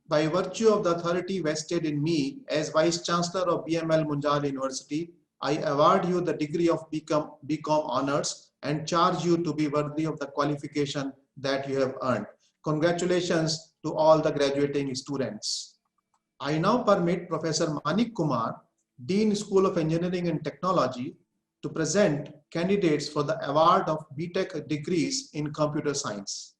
By virtue of the authority vested in me as Vice Chancellor of BML Munjal University, I award you the degree of BCom Honors and charge you to be worthy of the qualification that you have earned. Congratulations to all the graduating students. I now permit Professor Manik Kumar, Dean School of Engineering and Technology, to present candidates for the award of Btec degrees in computer science.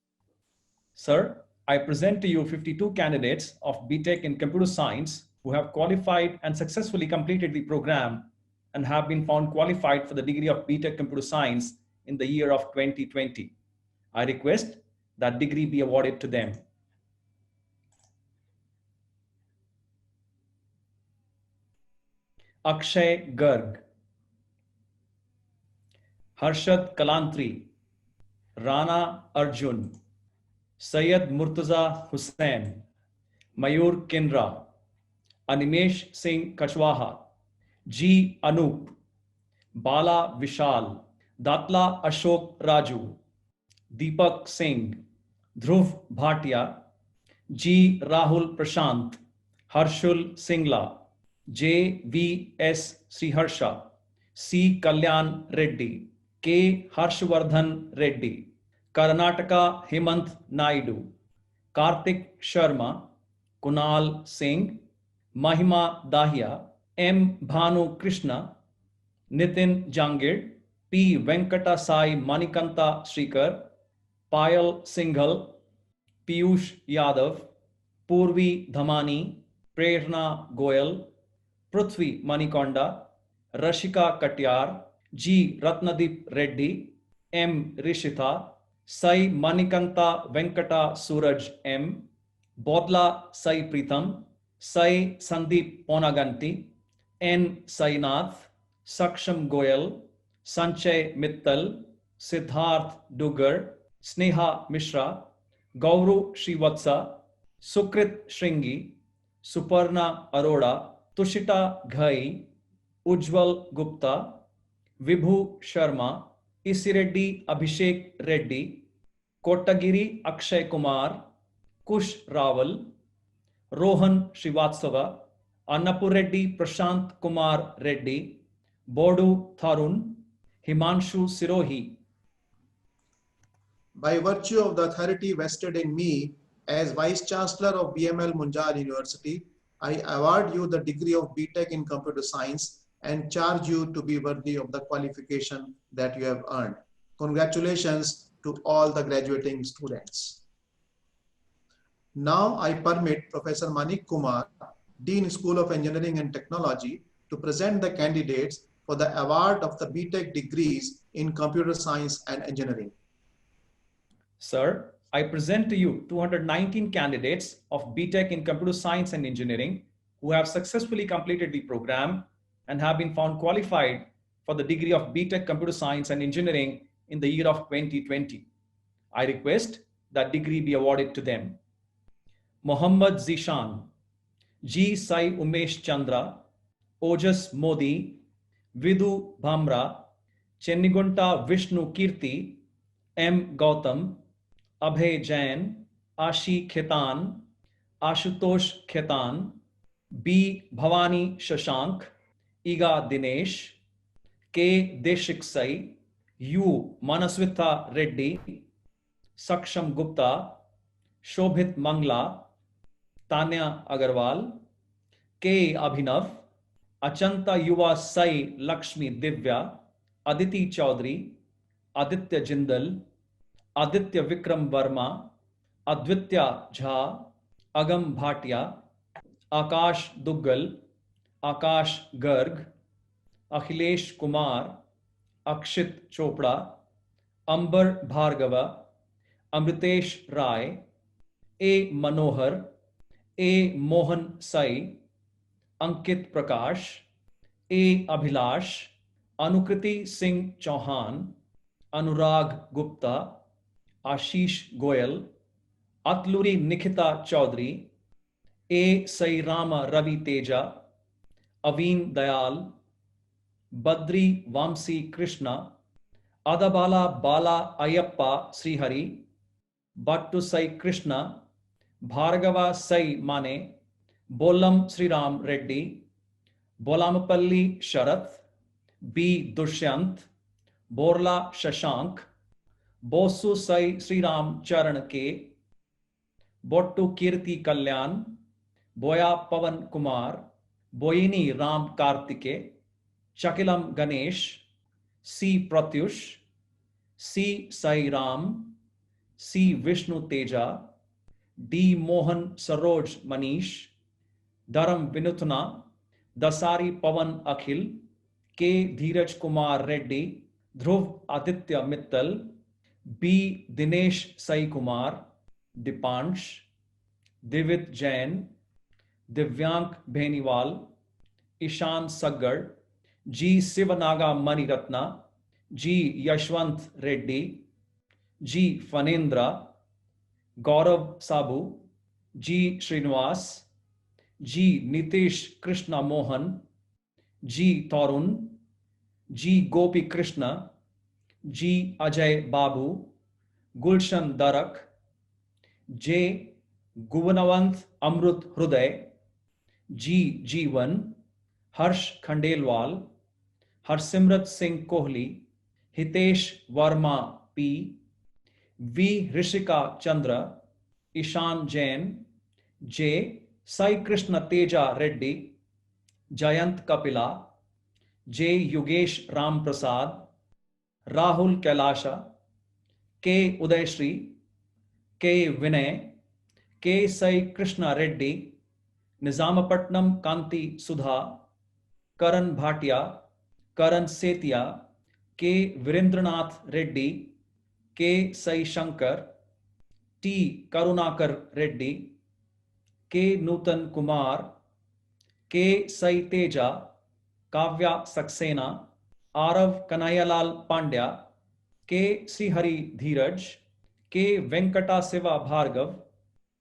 Sir, I present to you 52 candidates of Btec in computer science who have qualified and successfully completed the program and have been found qualified for the degree of Btec computer science in the year of 2020. I request that degree be awarded to them. Akshay Garg, Harshad Kalantri, Rana Arjun, Syed Murtaza Hussain, Mayur Kindra, Animesh Singh Kashwaha, G. Anup, Bala Vishal, Datla Ashok Raju, Deepak Singh, Dhruv Bhatia, G. Rahul Prashant, Harshul Singla, J. V. S. Sriharsha, C. Kalyan Reddy, K. Harshvardhan Reddy, Karnataka Hemant Naidu, Kartik Sharma, Kunal Singh, Mahima Dahia, M. Bhanu Krishna, Nitin Jangir, P. Venkata Sai Manikanta Srikar, Payal Singhal, Piyush Yadav, Purvi Dhamani, Prerna Goyal, Prithvi Manikonda, Rashika Katyar, G. Ratnadeep Reddy, M. Rishita, Sai Manikanta Venkata Suraj M, Bodla Sai Pritham, Sai Sandeep Ponaganti, N. Sainath, Saksham Goyal, Sanchay Mittal, Siddharth Dugar, Sneha Mishra, Gauru Srivatsa, Sukrit Shringi, Suparna Arora, Tushita Ghai, Ujjwal Gupta, Vibhu Sharma, Isireddy Abhishek Reddy, Kotagiri Akshay Kumar, Kush Rawal, Rohan Srivatsava, Annapureddy Prashant Kumar Reddy, Bodu Tharun, Himanshu Sirohi. By virtue of the authority vested in me as Vice Chancellor of BML Munjal University, I award you the degree of Btec in computer science and charge you to be worthy of the qualification that you have earned. Congratulations to all the graduating students. Now I permit Professor Manik Kumar, Dean School of Engineering and Technology, to present the candidates for the award of the Btech degrees in Computer Science and Engineering. Sir, I present to you 219 candidates of Btech in Computer Science and Engineering who have successfully completed the program and have been found qualified for the degree of Btech Computer Science and Engineering in the year of 2020. I request that degree be awarded to them. Mohammad Zishan, G. Sai Umesh Chandra, Ojas Modi, Vidu Bhamra, Chennigunta Vishnu Kirti, M. Gautam, Abhay Jain, Ashi Khetan, Ashutosh Khetan, B. Bhavani Shashank, Iga Dinesh, K. Deshik Sai, U. Manaswitha Reddy, Saksham Gupta, Shobhit Mangla, Tanya Agarwal, K. Abhinav, Achanta Yuva Sai Lakshmi Divya, Aditi Chaudhary, Aditya Jindal, Aditya Vikram Verma, Advitya Jha, Agam Bhatia, Akash Duggal, Akash Garg, Akhilesh Kumar, Akshit Chopra, Amber Bhargava, Amritesh Rai, A. Manohar, A. Mohan Sai, Ankit Prakash, A. Abhilash, Anukriti Singh Chauhan, Anurag Gupta, Ashish Goyal, Atluri Nikhita Chaudhary, A. Sai Rama Ravi Teja, Aveen Dayal, Badri Vamsi Krishna, Adabala Bala Ayappa Srihari, Bhattu Sai Krishna, Bhargava Sai Mane, Bolam Sriram Reddy, Bolamapalli Sharath, B. Dushyant, Borla Shashank, Bosu Sai Sriram Charan K, Bottu Kirti Kalyan, Boya Pavan Kumar, Boyini Ram Kartike, Chakilam Ganesh, C. Pratyush, C. Sai Ram, C. Vishnu Teja, D. Mohan Saroj Manish, Dharam Vinutana, Dasari Pavan Akhil, K. Dheeraj Kumar Reddy, Dhruv Aditya Mittal, B. Dinesh Sai Kumar, Dipansh, Divit Jain, Divyank Beniwal, Ishan Saggar, G. Sivanaga Maniratna, G. Yashwant Reddy, G. Fanendra, Gaurav Sabu, G. Srinivas, G. Nitish Krishna Mohan, G. Tarun, G. Gopi Krishna, G. Ajay Babu, Gulshan Darak, J. Guvanavant Amrut Hruday, G. Jeevan, Harsh Khandelwal, Harsimrat Singh Kohli, Hitesh Varma P, V. Rishika Chandra, Ishan Jain, J. Sai Krishna Teja Reddy, Jayant Kapila, J. Yugesh Ram Prasad, Rahul Kailasha, K. Udayshri, K. Vinay, K. Sai Krishna Reddy, Nizamapatnam Kanti Sudha, Karan Bhatia, Karan Setia, K. Virendranath Reddy, K. Sai Shankar, T. Karunakar Reddy, K. Nutan Kumar, K. Sai Teja, Kavya Saxena, Arav Kanayalal Pandya, K. Srihari Dheeraj, K. Venkata Siva Bhargav,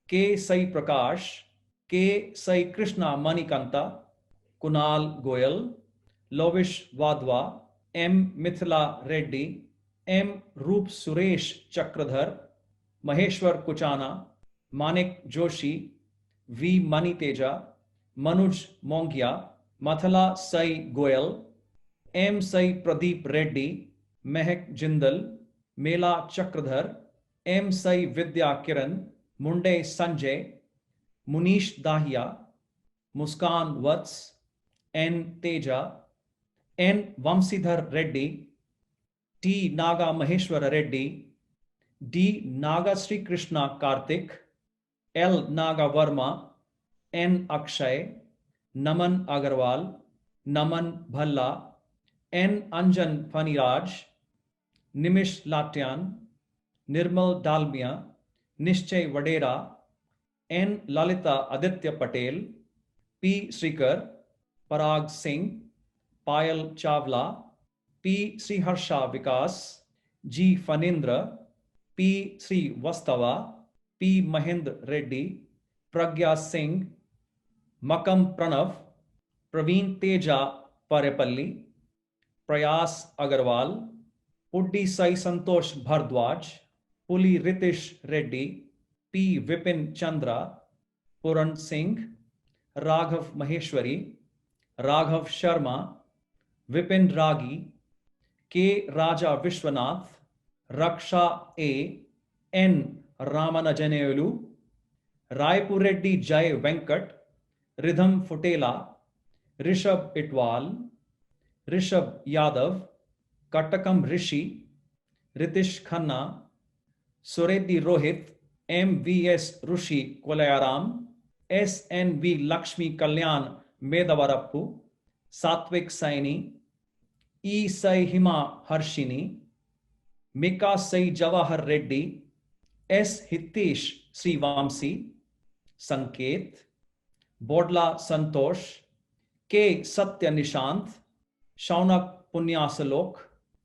K. Sai Prakash, K. Sai Krishna Manikanta, Kunal Goyal, Lovish Wadhwa, M. Mithila Reddy, M. Roop Suresh Chakradhar, Maheshwar Kuchana, Manik Joshi, V. Mani Teja, Manuj Mongia, Mathala Sai Goyal, M. Sai Pradeep Reddy, Mehak Jindal, Mela Chakradhar, M. Sai Vidya Kiran, Munde Sanjay, Munish Dahiya, Muskan Vats, N. Teja, N. Vamsidhar Reddy, T. Naga Maheshwara Reddy, D. Naga Sri Krishna Karthik, L. Naga Varma, N. Akshay, Naman Agarwal, Naman Bhalla, N. Anjan Faniraj, Nimish Latyan, Nirmal Dalmia, Nishchay Vadera, N. Lalita Aditya Patel, P. Srikar, Parag Singh, Payal Chawla, P. Sriharsha Vikas, G. Fanindra, P. Sri Vastava, P. Mahendra Reddy, Pragya Singh, Makam Pranav, Praveen Teja Parepalli, Prayas Agarwal, Puddi Sai Santosh Bhardwaj, Puli Ritish Reddy, P. Vipin Chandra, Puran Singh, Raghav Maheshwari, Raghav Sharma, Vipin Ragi, K. Raja Vishwanath, Raksha A. N. Ramanajaneulu, Raipur Reddy Jai Venkat, Ridham Futela, Rishabh Itwal, Rishabh Yadav, Katakam Rishi, Ritish Khanna, Sureddy Rohit, M.V.S. Rushi Kolayaram, S.N.V. Lakshmi Kalyan Medavarappu, Satvik Saini, E. Sai Hima Harshini, Mika Sai Jawahar Reddy, S. Hitesh Srivamsi, Sanket, Bodla Santosh, K. Satya Nishant, Shaunak Punyasalok,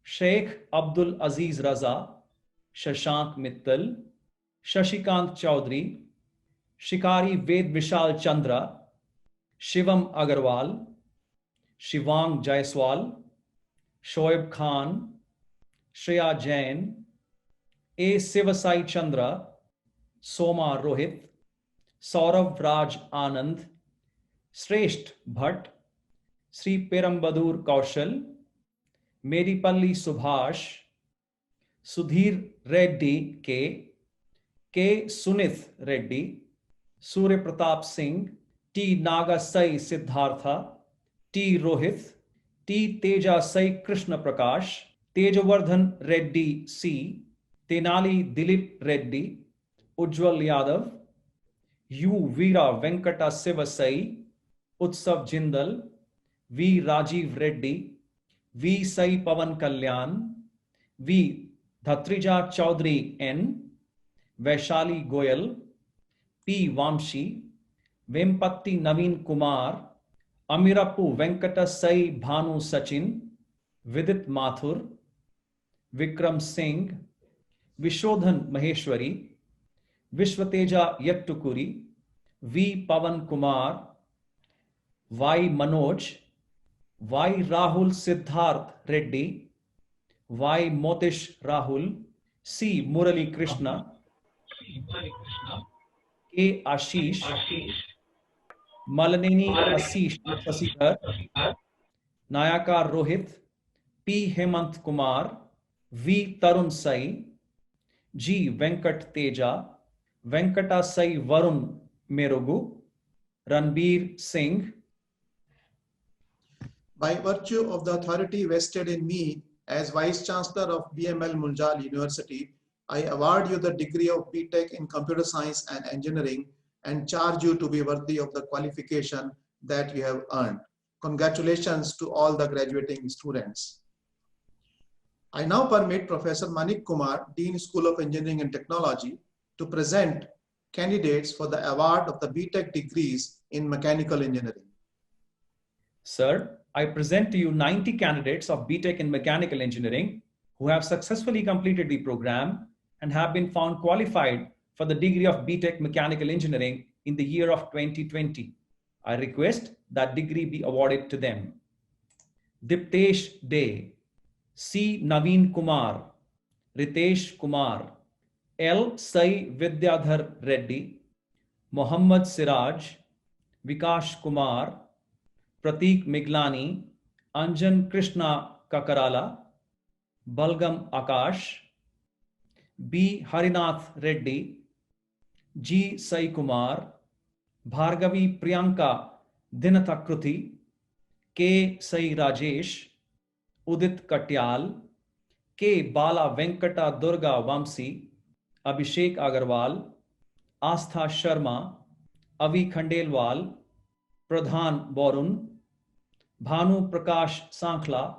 Sheikh Abdul Aziz Raza, Shashank Mittal, Shashikant Chaudhary, Shikari Ved Vishal Chandra, Shivam Agarwal, Shivang Jaiswal, Shoaib Khan, Shreya Jain, A. Sivasai Chandra, Soma Rohit, Saurav Raj Anand, Sresht Bhatt, Sri Perambadur Kaushal, Medipalli Subhash, Sudhir Reddy K. Sunith Reddy, Surya Pratap Singh, T. Naga Sai Siddhartha, T. Rohit, T. Teja Sai Krishna Prakash, Tejavardhan Reddy C, Tenali Dilip Reddy, Ujjwal Yadav, U. Veera Venkata Sivasai, Utsav Jindal, V. Rajiv Reddy, V. Sai Pavan Kalyan, V. Dhatrija Chaudhary N, Vaishali Goyal, P. Vamshi, Vempatti Naveen Kumar, Amirappu Venkata Sai Bhanu Sachin, Vidit Mathur, Vikram Singh, Vishodhan Maheshwari, Vishwateja Yettukuri, V. Pavan Kumar, Y. Manoj, Y. Rahul Siddharth Reddy, Y. Motish Rahul, C. Murali Krishna, K. Ashish, Malaneni Asish Sasidhar, Nayaka Rohit, P. Hemant Kumar, V. Tarun Sai, G. Venkat Teja, Venkata Sai Varun Merugu, Ranbir Singh. By virtue of the authority vested in me as Vice Chancellor of BML Munjal University, I award you the degree of Btech in Computer Science and Engineering and charge you to be worthy of the qualification that you have earned. Congratulations to all the graduating students. I now permit Professor Manik Kumar, Dean School of Engineering and Technology, to present candidates for the award of the Btech degrees in Mechanical Engineering. Sir, I present to you 90 candidates of Btech in Mechanical Engineering who have successfully completed the program and have been found qualified for the degree of Btech Mechanical Engineering in the year of 2020. I request that degree be awarded to them. Diptesh De, C. Naveen Kumar, Ritesh Kumar, L. Sai Vidyadhar Reddy, Mohammad Siraj, Vikash Kumar, Pratik Miglani, Anjan Krishna Kakarala, Balgam Akash, B. Harinath Reddy, G. Sai Kumar, Bhargavi Priyanka Dinathakkruthi, K. Sai Rajesh, Udit Katyal, K. Bala Venkata Durga Vamsi, Abhishek Agarwal, Astha Sharma, Avi Khandelwal, Pradhan Borun, Bhanu Prakash Sankla,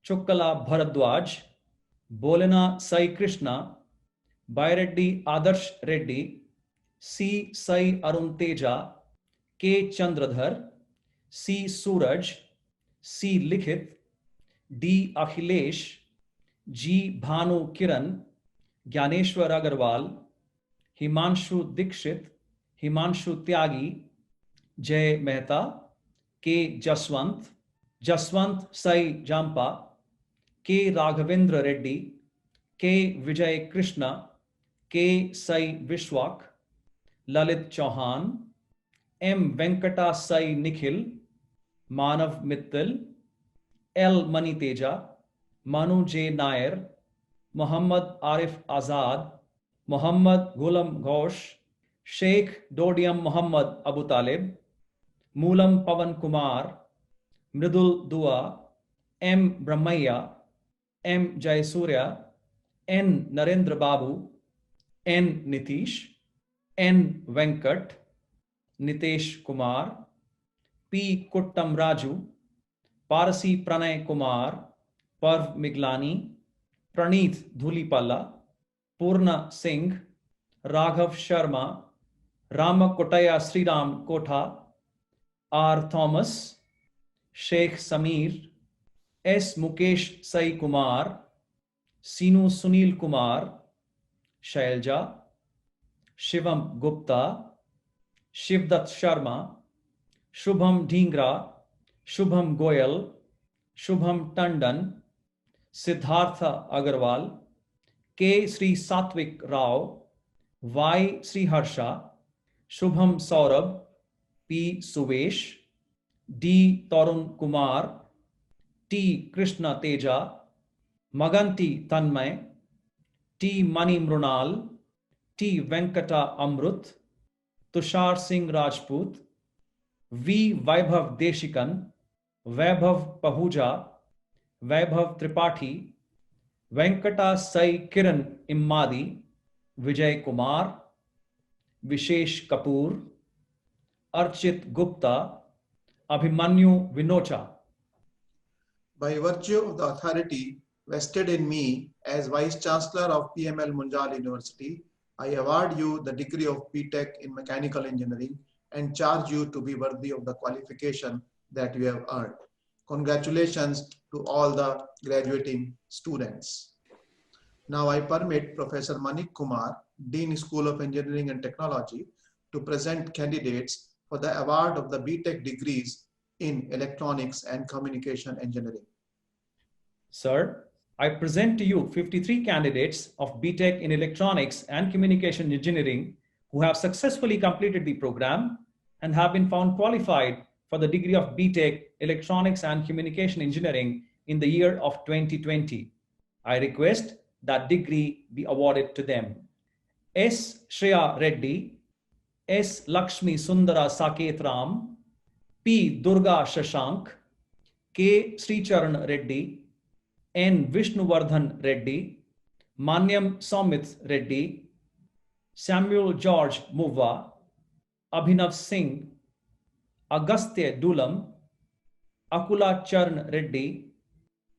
Chukkala Bharadwaj, Bolena Sai Krishna, Baireddy Adarsh Reddy, C. Sai Arun Teja, K. Chandradhar, C. Suraj, C. Likhit, D. Akhilesh, G. Bhanu Kiran, Gyaneshwar Agarwal, Himanshu Dikshit, Himanshu Tyagi, Jay Mehta, K. Jaswant, Jaswant Sai Jampa, K. Raghavendra Reddy, K. Vijay Krishna, K. Sai Vishwak, Lalit Chauhan, M. Venkata Sai Nikhil, Manav Mittal, L. Mani Teja, Manu J. Nair, Muhammad Arif Azad, Muhammad Ghulam Ghosh, Sheikh Dodiam Muhammad Abu Talib, Moolam Pavan Kumar, Mridul Dua, M. Brahmaya, M. Jayasurya, N. Narendra Babu, N. Nitish, N. Venkat, Nitesh Kumar, P. Kuttam Raju, Parsi Pranay Kumar, Parv Miglani, Praneeth Dhulipalla, Purna Singh, Raghav Sharma, Ramakotaya Sriram Kotha, R. Thomas, Sheikh Samir, S. Mukesh Sai Kumar, Sinu Sunil Kumar, Shailja, Shivam Gupta, Shivdat Sharma, Shubham Dhingra, Shubham Goyal, Shubham Tandon, Siddhartha Agarwal, K. Sri Satvik Rao, Y. Sri Harsha, Shubham Saurabh, P. Suvesh, D. Tarun Kumar, T. Krishna Teja, Maganti Tanmay, T. Mani Mrunal, T. Venkata Amrut, Tushar Singh Rajput, V. Vaibhav Deshikan, Vaibhav Pahuja, Vaibhav Tripathi, Venkata Sai Kiran Immadi, Vijay Kumar, Vishesh Kapoor, Archit Gupta, Abhimanyu Vinocha. By virtue of the authority vested in me as Vice Chancellor of PML Munjal University, I award you the degree of Btec in Mechanical Engineering and charge you to be worthy of the qualification that you have earned. Congratulations to all the graduating students. Now I permit Professor Manik Kumar, Dean School of Engineering and Technology, to present candidates for the award of the Btec degrees in Electronics and Communication Engineering. Sir, I present to you 53 candidates of Btec in Electronics and Communication Engineering who have successfully completed the program and have been found qualified for the degree of Btec Electronics and Communication Engineering in the year of 2020. I request that degree be awarded to them. S. Shreya Reddy, S. Lakshmi Sundara Saket Ram, P. Durga Shashank, K. Sricharan Reddy, N. Vishnuvardhan Reddy, Manyam Somit Reddy, Samuel George Muva, Abhinav Singh, Agastya Dulam, Akula Charan Reddy,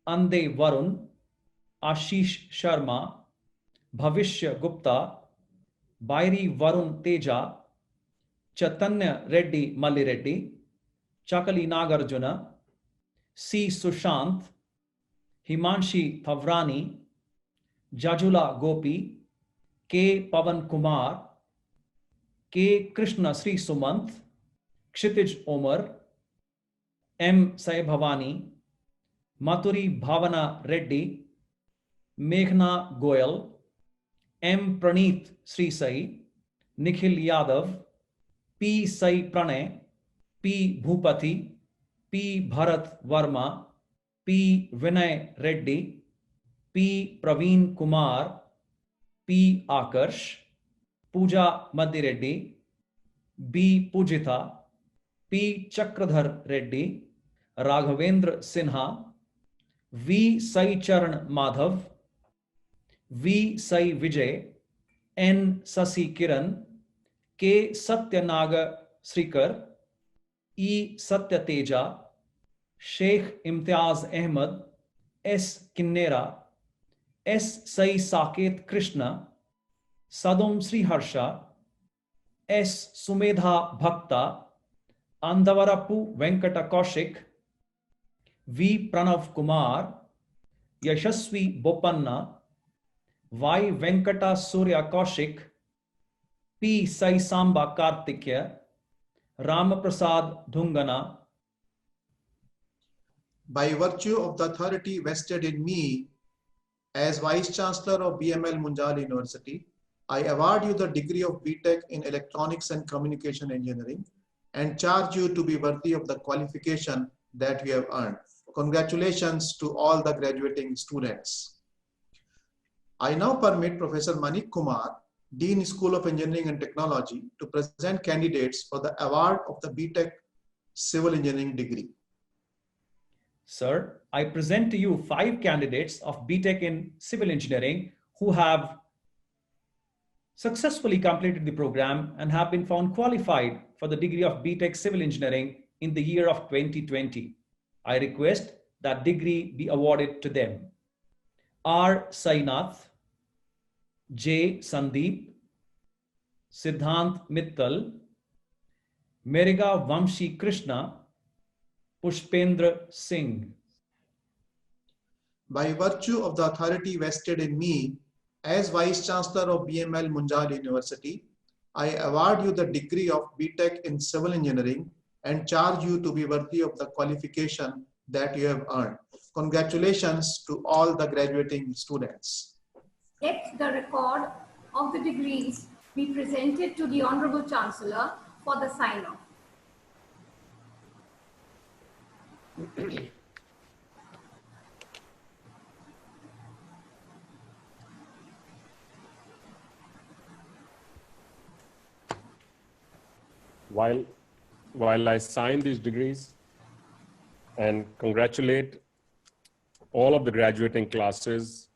Ande Varun, Ashish Sharma, Bhavishya Gupta, Bairi Varun Teja, Chaitanya Reddy Malli Reddy, Chakali Nagarjuna, C. Sushant, Himanshi Thavrani, Jajula Gopi, K. Pavan Kumar, K. Krishna Sri Sumant, Kshitij Omar, M. Sai Bhavani, Maturi Bhavana Reddy, Meghna Goyal, M. Praneeth Sri Sai, Nikhil Yadav, P. Sai Pranay, P. Bhupati, P. Bharat Varma, P. Vinay Reddy, P. Praveen Kumar, P. Akarsh, Pooja Madhi Reddy, B. Pujita, P. Chakradhar Reddy, Raghavendra Sinha, V. Sai Charan Madhav, V. Sai Vijay, N. Sasi Kiran, K. Satyanaga Srikar, E. Satyateja, Sheikh Imtiaz Ahmed, S. Kinnera, S. Sai Saket Krishna, Sadom Sriharsha, S. Sumedha Bhakta, Andavarapu Venkata Kaushik, V. Pranav Kumar, Yashasvi Bopanna, Y. Venkata Surya Kaushik, P. Sai Samba Kartikya, Ramaprasad Dhungana. By virtue of the authority vested in me as Vice Chancellor of BML Munjal University, I award you the degree of Btec in Electronics and Communication Engineering and charge you to be worthy of the qualification that you have earned. Congratulations to all the graduating students. I now permit Professor Manik Kumar, Dean School of Engineering and Technology, to present candidates for the award of the Btec Civil Engineering degree. Sir, I present to you 5 candidates of Btec in Civil Engineering who have successfully completed the program and have been found qualified for the degree of Btec Civil Engineering in the year of 2020. I request that degree be awarded to them. R. Sainath, J. Sandeep, Siddhant Mittal, Meriga Vamshi Krishna, Pushpendra Singh. By virtue of the authority vested in me as Vice Chancellor of BML Munjal University, I award you the degree of Btec in Civil Engineering and charge you to be worthy of the qualification that you have earned. Congratulations to all the graduating students. Let the record of the degrees be presented to the Honorable Chancellor for the sign-off. While I sign these degrees and congratulate all of the graduating classes,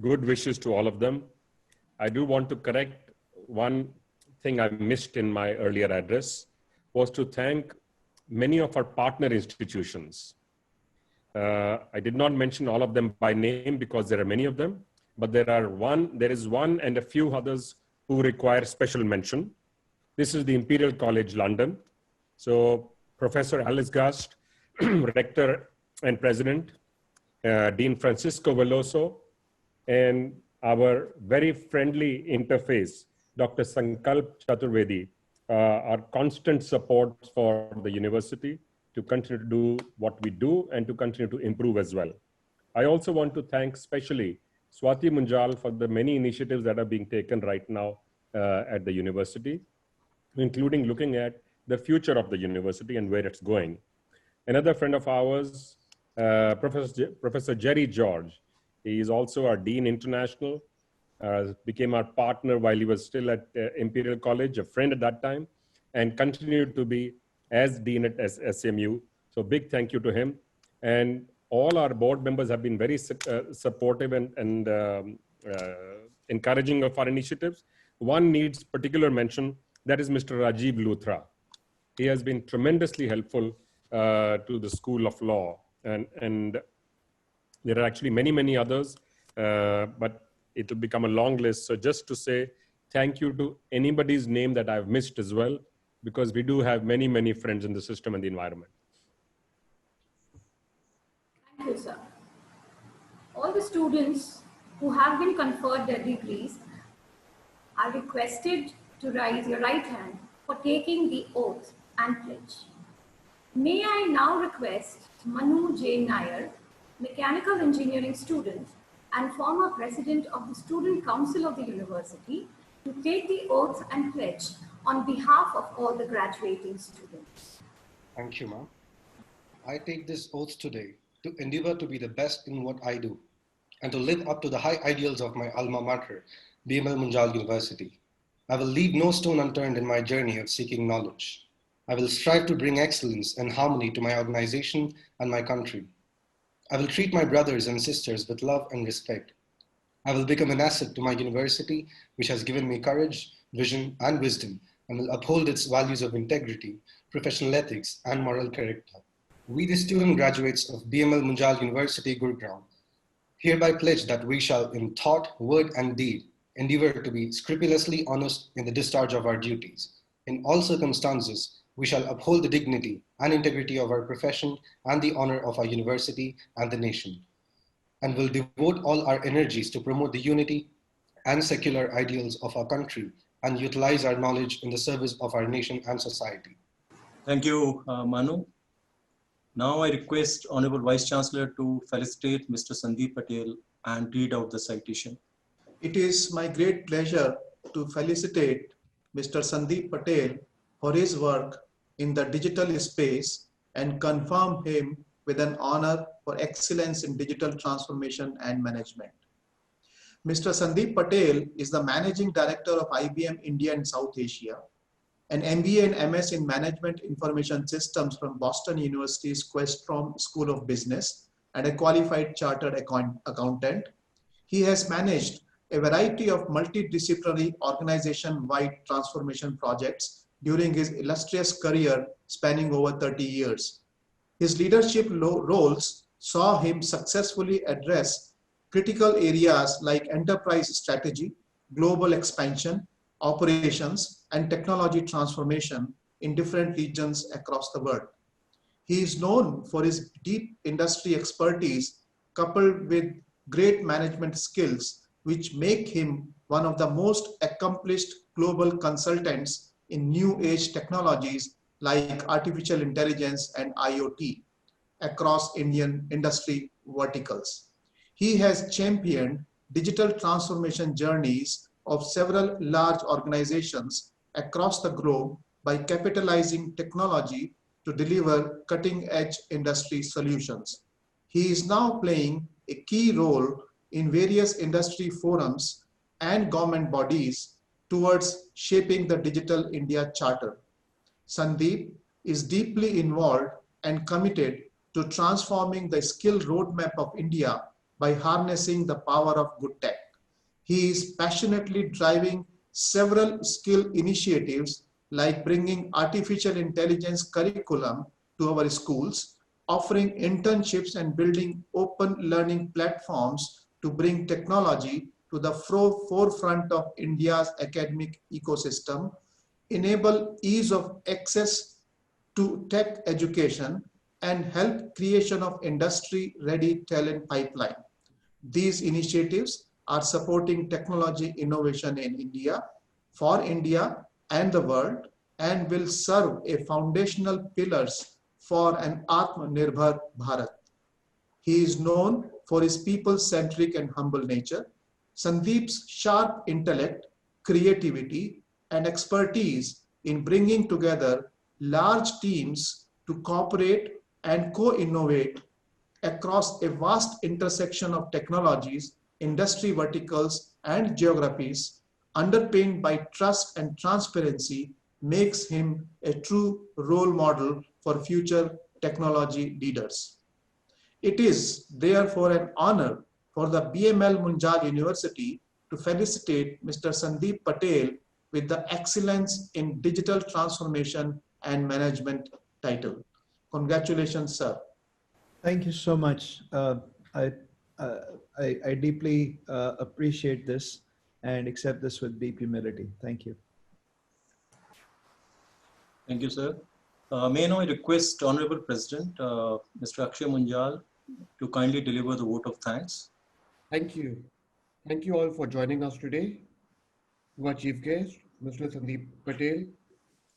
good wishes to all of them, I do want to correct one thing I missed in my earlier address, was to thank many of our partner institutions. I did not mention all of them by name because there are many of them, but there is one and a few others who require special mention. This is the Imperial College London. So Professor Alice Gast, Rector and President, Dean Francisco Veloso, and our very friendly interface, Dr. Sankalp Chaturvedi, our constant support for the university to continue to do what we do and to continue to improve as well. I also want to thank especially Swati Munjal for the many initiatives that are being taken right now at the university, including looking at the future of the university and where it's going. Another friend of ours, Professor Jerry George, he is also our Dean International, became our partner while he was still at Imperial College, a friend at that time, and continued to be as Dean at SMU. So big thank you to him. And all our board members have been very supportive and encouraging of our initiatives. One needs particular mention, that is Mr. Rajiv Luthra. He has been tremendously helpful to the School of Law. And there are actually many, many others, but it will become a long list. So just to say thank you to anybody's name that I've missed as well, because we do have many, many friends in the system and the environment. Thank you, sir. All the students who have been conferred their degrees are requested to raise your right hand for taking the oath and pledge. May I now request Manu J. Nair, mechanical engineering student and former president of the Student Council of the University, to take the oath and pledge on behalf of all the graduating students. Thank you, ma'am. I take this oath today to endeavor to be the best in what I do and to live up to the high ideals of my alma mater, BML Munjal University. I will leave no stone unturned in my journey of seeking knowledge. I will strive to bring excellence and harmony to my organization and my country. I will treat my brothers and sisters with love and respect. I will become an asset to my university, which has given me courage, vision, and wisdom and will uphold its values of integrity, professional ethics, and moral character. We, the student graduates of BML Munjal University, Gurgaon, hereby pledge that we shall, in thought, word, and deed, endeavor to be scrupulously honest in the discharge of our duties. In all circumstances, we shall uphold the dignity and integrity of our profession and the honor of our university and the nation, and will devote all our energies to promote the unity and secular ideals of our country and utilize our knowledge in the service of our nation and society. Thank you, Manu. Now I request Honorable Vice Chancellor to felicitate Mr. Sandeep Patel and read out the citation. It is my great pleasure to felicitate Mr. Sandeep Patel for his work in the digital space and confirm him with an honor for excellence in digital transformation and management. Mr. Sandeep Patel is the Managing Director of IBM India and South Asia, an MBA and MS in Management Information Systems from Boston University's Questrom School of Business, and a qualified chartered accountant. He has managed a variety of multidisciplinary organization-wide transformation projects during his illustrious career spanning over 30 years. His leadership roles saw him successfully address critical areas like enterprise strategy, global expansion, operations, and technology transformation in different regions across the world. He is known for his deep industry expertise coupled with great management skills, which make him one of the most accomplished global consultants in new age technologies like artificial intelligence and IoT across Indian industry verticals. He has championed digital transformation journeys of several large organizations across the globe by capitalizing technology to deliver cutting-edge industry solutions. He is now playing a key role in various industry forums and government bodies towards shaping the Digital India Charter. Sandeep is deeply involved and committed to transforming the skill roadmap of India by harnessing the power of good tech. He is passionately driving several skill initiatives like bringing artificial intelligence curriculum to our schools, offering internships and building open learning platforms to bring technology to the forefront of India's academic ecosystem, enable ease of access to tech education, and help creation of industry-ready talent pipeline. These initiatives are supporting technology innovation in India, for India and the world, and will serve a foundational pillars for an Atmanirbhar Bharat. He is known for his people-centric and humble nature. Sandeep's sharp intellect, creativity, and expertise in bringing together large teams to cooperate and co-innovate across a vast intersection of technologies, industry verticals, and geographies, underpinned by trust and transparency, makes him a true role model for future technology leaders. It is therefore an honor for the BML Munjal University to felicitate Mr. Sandeep Patel with the Excellence in Digital Transformation and Management title. Congratulations, sir. Thank you so much. I deeply appreciate this and accept this with deep humility. Thank you. Thank you, sir. May I now request Honorable President, Mr. Akshay Munjal, to kindly deliver the vote of thanks. Thank you. Thank you all for joining us today. To our Chief Guest, Mr. Sandeep Patel,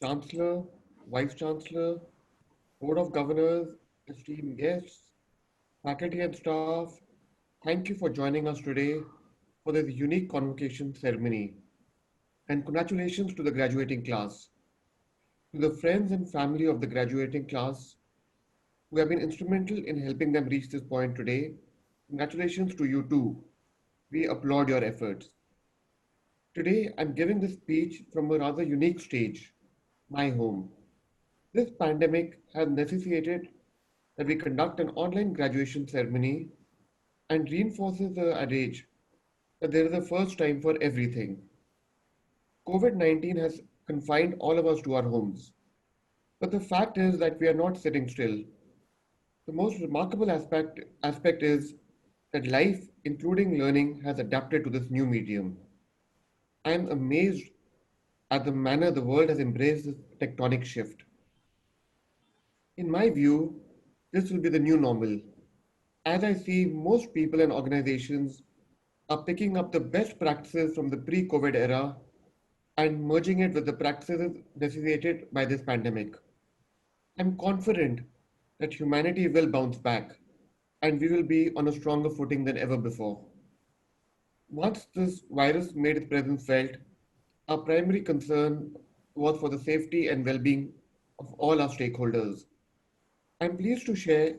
Chancellor, Vice Chancellor, Board of Governors, esteemed guests, faculty and staff, thank you for joining us today for this unique convocation ceremony. And congratulations to the graduating class. To the friends and family of the graduating class who have been instrumental in helping them reach this point today, congratulations to you too. We applaud your efforts. Today, I'm giving this speech from a rather unique stage, my home. This pandemic has necessitated that we conduct an online graduation ceremony and reinforces the adage that there is a first time for everything. COVID-19 has confined all of us to our homes. But the fact is that we are not sitting still. The most remarkable aspect is that life, including learning, has adapted to this new medium. I am amazed at the manner the world has embraced this tectonic shift. In my view, this will be the new normal. As I see, most people and organizations are picking up the best practices from the pre-COVID era and merging it with the practices necessitated by this pandemic. I'm confident that humanity will bounce back and we will be on a stronger footing than ever before. Once this virus made its presence felt, our primary concern was for the safety and well-being of all our stakeholders. I'm pleased to share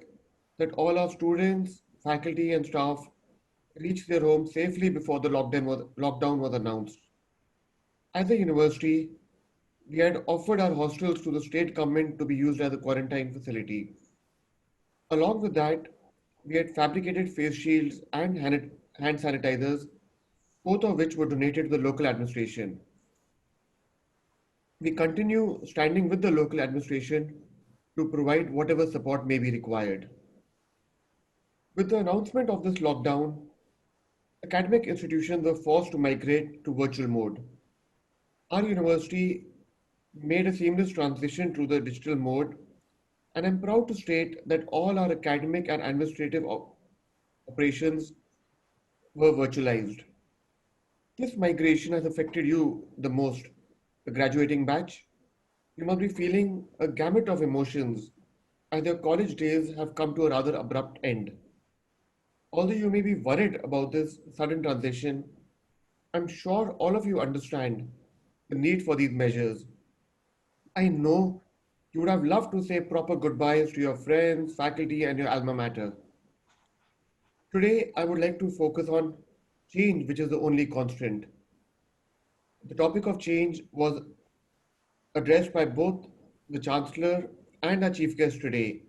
that all our students, faculty, and staff reached their homes safely before the lockdown was announced. As a university, we had offered our hostels to the state government to be used as a quarantine facility. Along with that, we had fabricated face shields and hand sanitizers, both of which were donated to the local administration. We continue standing with the local administration to provide whatever support may be required. With the announcement of this lockdown, academic institutions were forced to migrate to virtual mode. Our university made a seamless transition to the digital mode, and I'm proud to state that all our academic and administrative operations were virtualized. This migration has affected you the most, the graduating batch. You must be feeling a gamut of emotions as your college days have come to a rather abrupt end. Although you may be worried about this sudden transition, I'm sure all of you understand the need for these measures. I know you would have loved to say proper goodbyes to your friends, faculty, and your alma mater. Today, I would like to focus on change, which is the only constant. The topic of change was addressed by both the Chancellor and our Chief Guest today.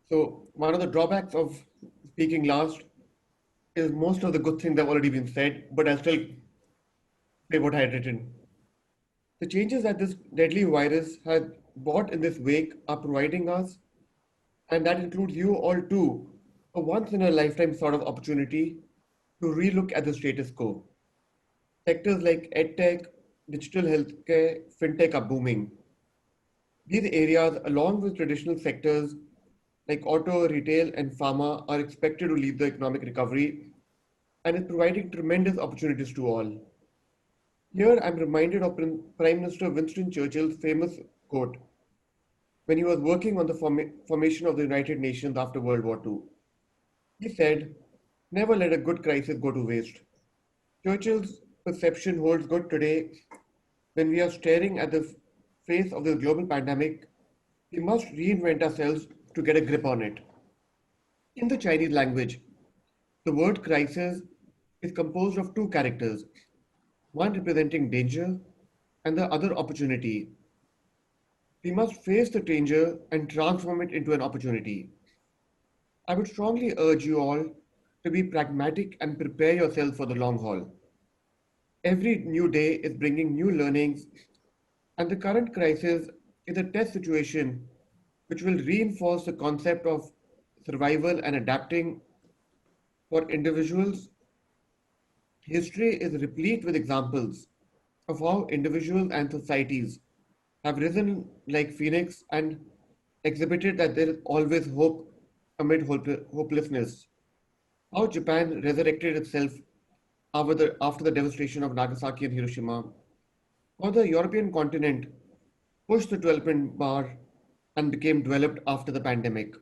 So, one of the drawbacks of speaking last is most of the good things have already been said, but I'll still say what I had written. The changes that this deadly virus has brought in this wake are providing us, and that includes you all too, a once in a lifetime sort of opportunity to relook at the status quo. Sectors like EdTech, digital healthcare, FinTech are booming. These areas, along with traditional sectors like auto, retail, and pharma, are expected to lead the economic recovery and is providing tremendous opportunities to all. Here, I'm reminded of Prime Minister Winston Churchill's famous quote when he was working on the formation of the United Nations after World War II. He said, "Never let a good crisis go to waste." Churchill's perception holds good today when we are staring at the face of this global pandemic. We must reinvent ourselves to get a grip on it. In the Chinese language, the word crisis is composed of two characters, one representing danger and the other opportunity. We must face the danger and transform it into an opportunity. I would strongly urge you all to be pragmatic and prepare yourselves for the long haul. Every new day is bringing new learnings, and the current crisis is a test situation which will reinforce the concept of survival and adapting for individuals. History is replete with examples of how individuals and societies have risen like phoenix and exhibited that there is always hope amid hopelessness. How Japan resurrected itself after the devastation of Nagasaki and Hiroshima. How the European continent pushed the development bar and became developed after the pandemic.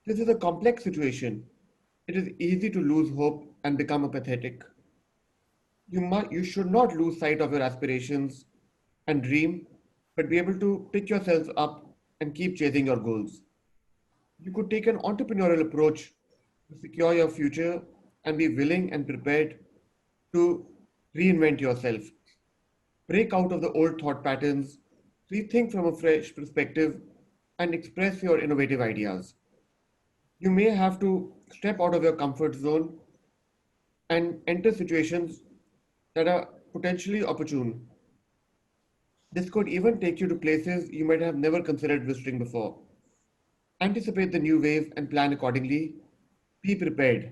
This is a complex situation. It is easy to lose hope and become apathetic. You should not lose sight of your aspirations and dream, but be able to pick yourselves up and keep chasing your goals. You could take an entrepreneurial approach to secure your future and be willing and prepared to reinvent yourself. Break out of the old thought patterns, rethink from a fresh perspective, and express your innovative ideas. You may have to step out of your comfort zone and enter situations that are potentially opportune. This could even take you to places you might have never considered visiting before. Anticipate the new wave and plan accordingly. Be prepared.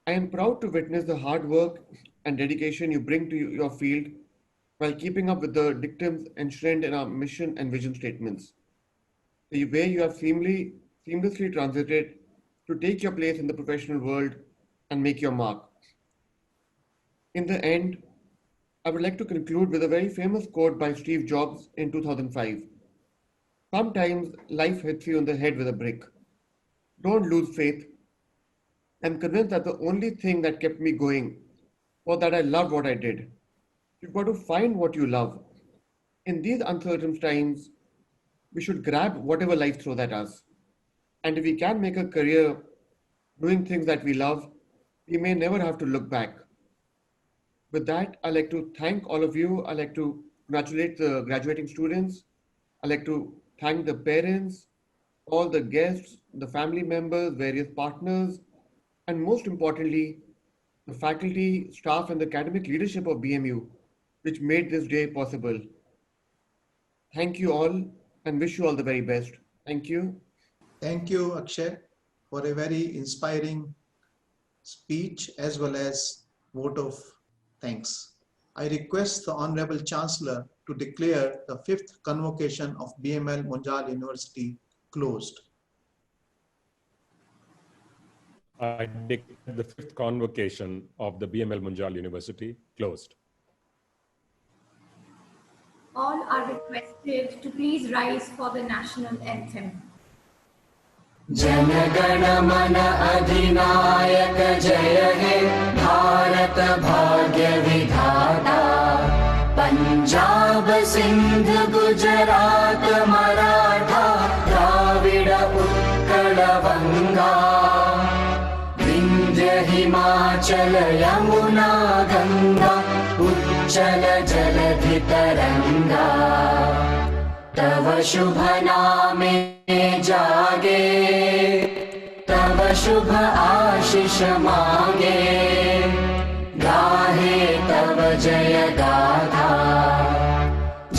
I am proud to witness the hard work and dedication you bring to your field while keeping up with the dictums enshrined in our mission and vision statements. The way you have seamlessly transited to take your place in the professional world and make your mark. In the end, I would like to conclude with a very famous quote by Steve Jobs in 2005. Sometimes life hits you on the head with a brick. Don't lose faith. I'm convinced that the only thing that kept me going was that I loved what I did. You've got to find what you love. In these uncertain times, we should grab whatever life throws at us. And if we can make a career doing things that we love, we may never have to look back. With that, I'd like to thank all of you. I'd like to congratulate the graduating students. I'd like to thank the parents, all the guests, the family members, various partners, and most importantly, the faculty, staff, and the academic leadership of BMU, which made this day possible. Thank you all and wish you all the very best. Thank you. Thank you, Akshay, for a very inspiring speech as well as vote of thanks. I request the Honorable Chancellor to declare the 5th convocation of BML Munjal University closed. I declare the 5th convocation of the BML Munjal University closed. All are requested to please rise for the national anthem. Jana Gana मन अधिनायक जय हे भारत भाग्य विधाता पंजाब सिंध गुजरात मराठा द्राविड उत्कल बंगा विंध्य हिमाचल यमुना गंगा उच्चल जलधि तरंगा तव शुभ नामे जागे तव शुभ आशीष मांगे गाहे तव जय गाथा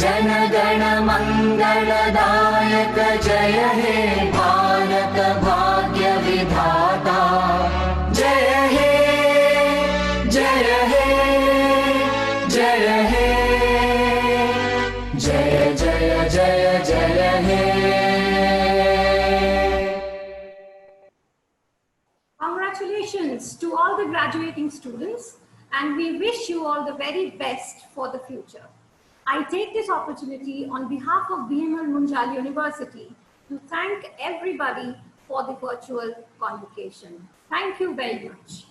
जन गण मंगलदायक जय हे भारत भाग्य विधाता जय हे जय हे जय हे जय जय जय जय हे Congratulations to all the graduating students, and we wish you all the very best for the future. I take this opportunity on behalf of BML Munjal University to thank everybody for the virtual convocation. Thank you very much.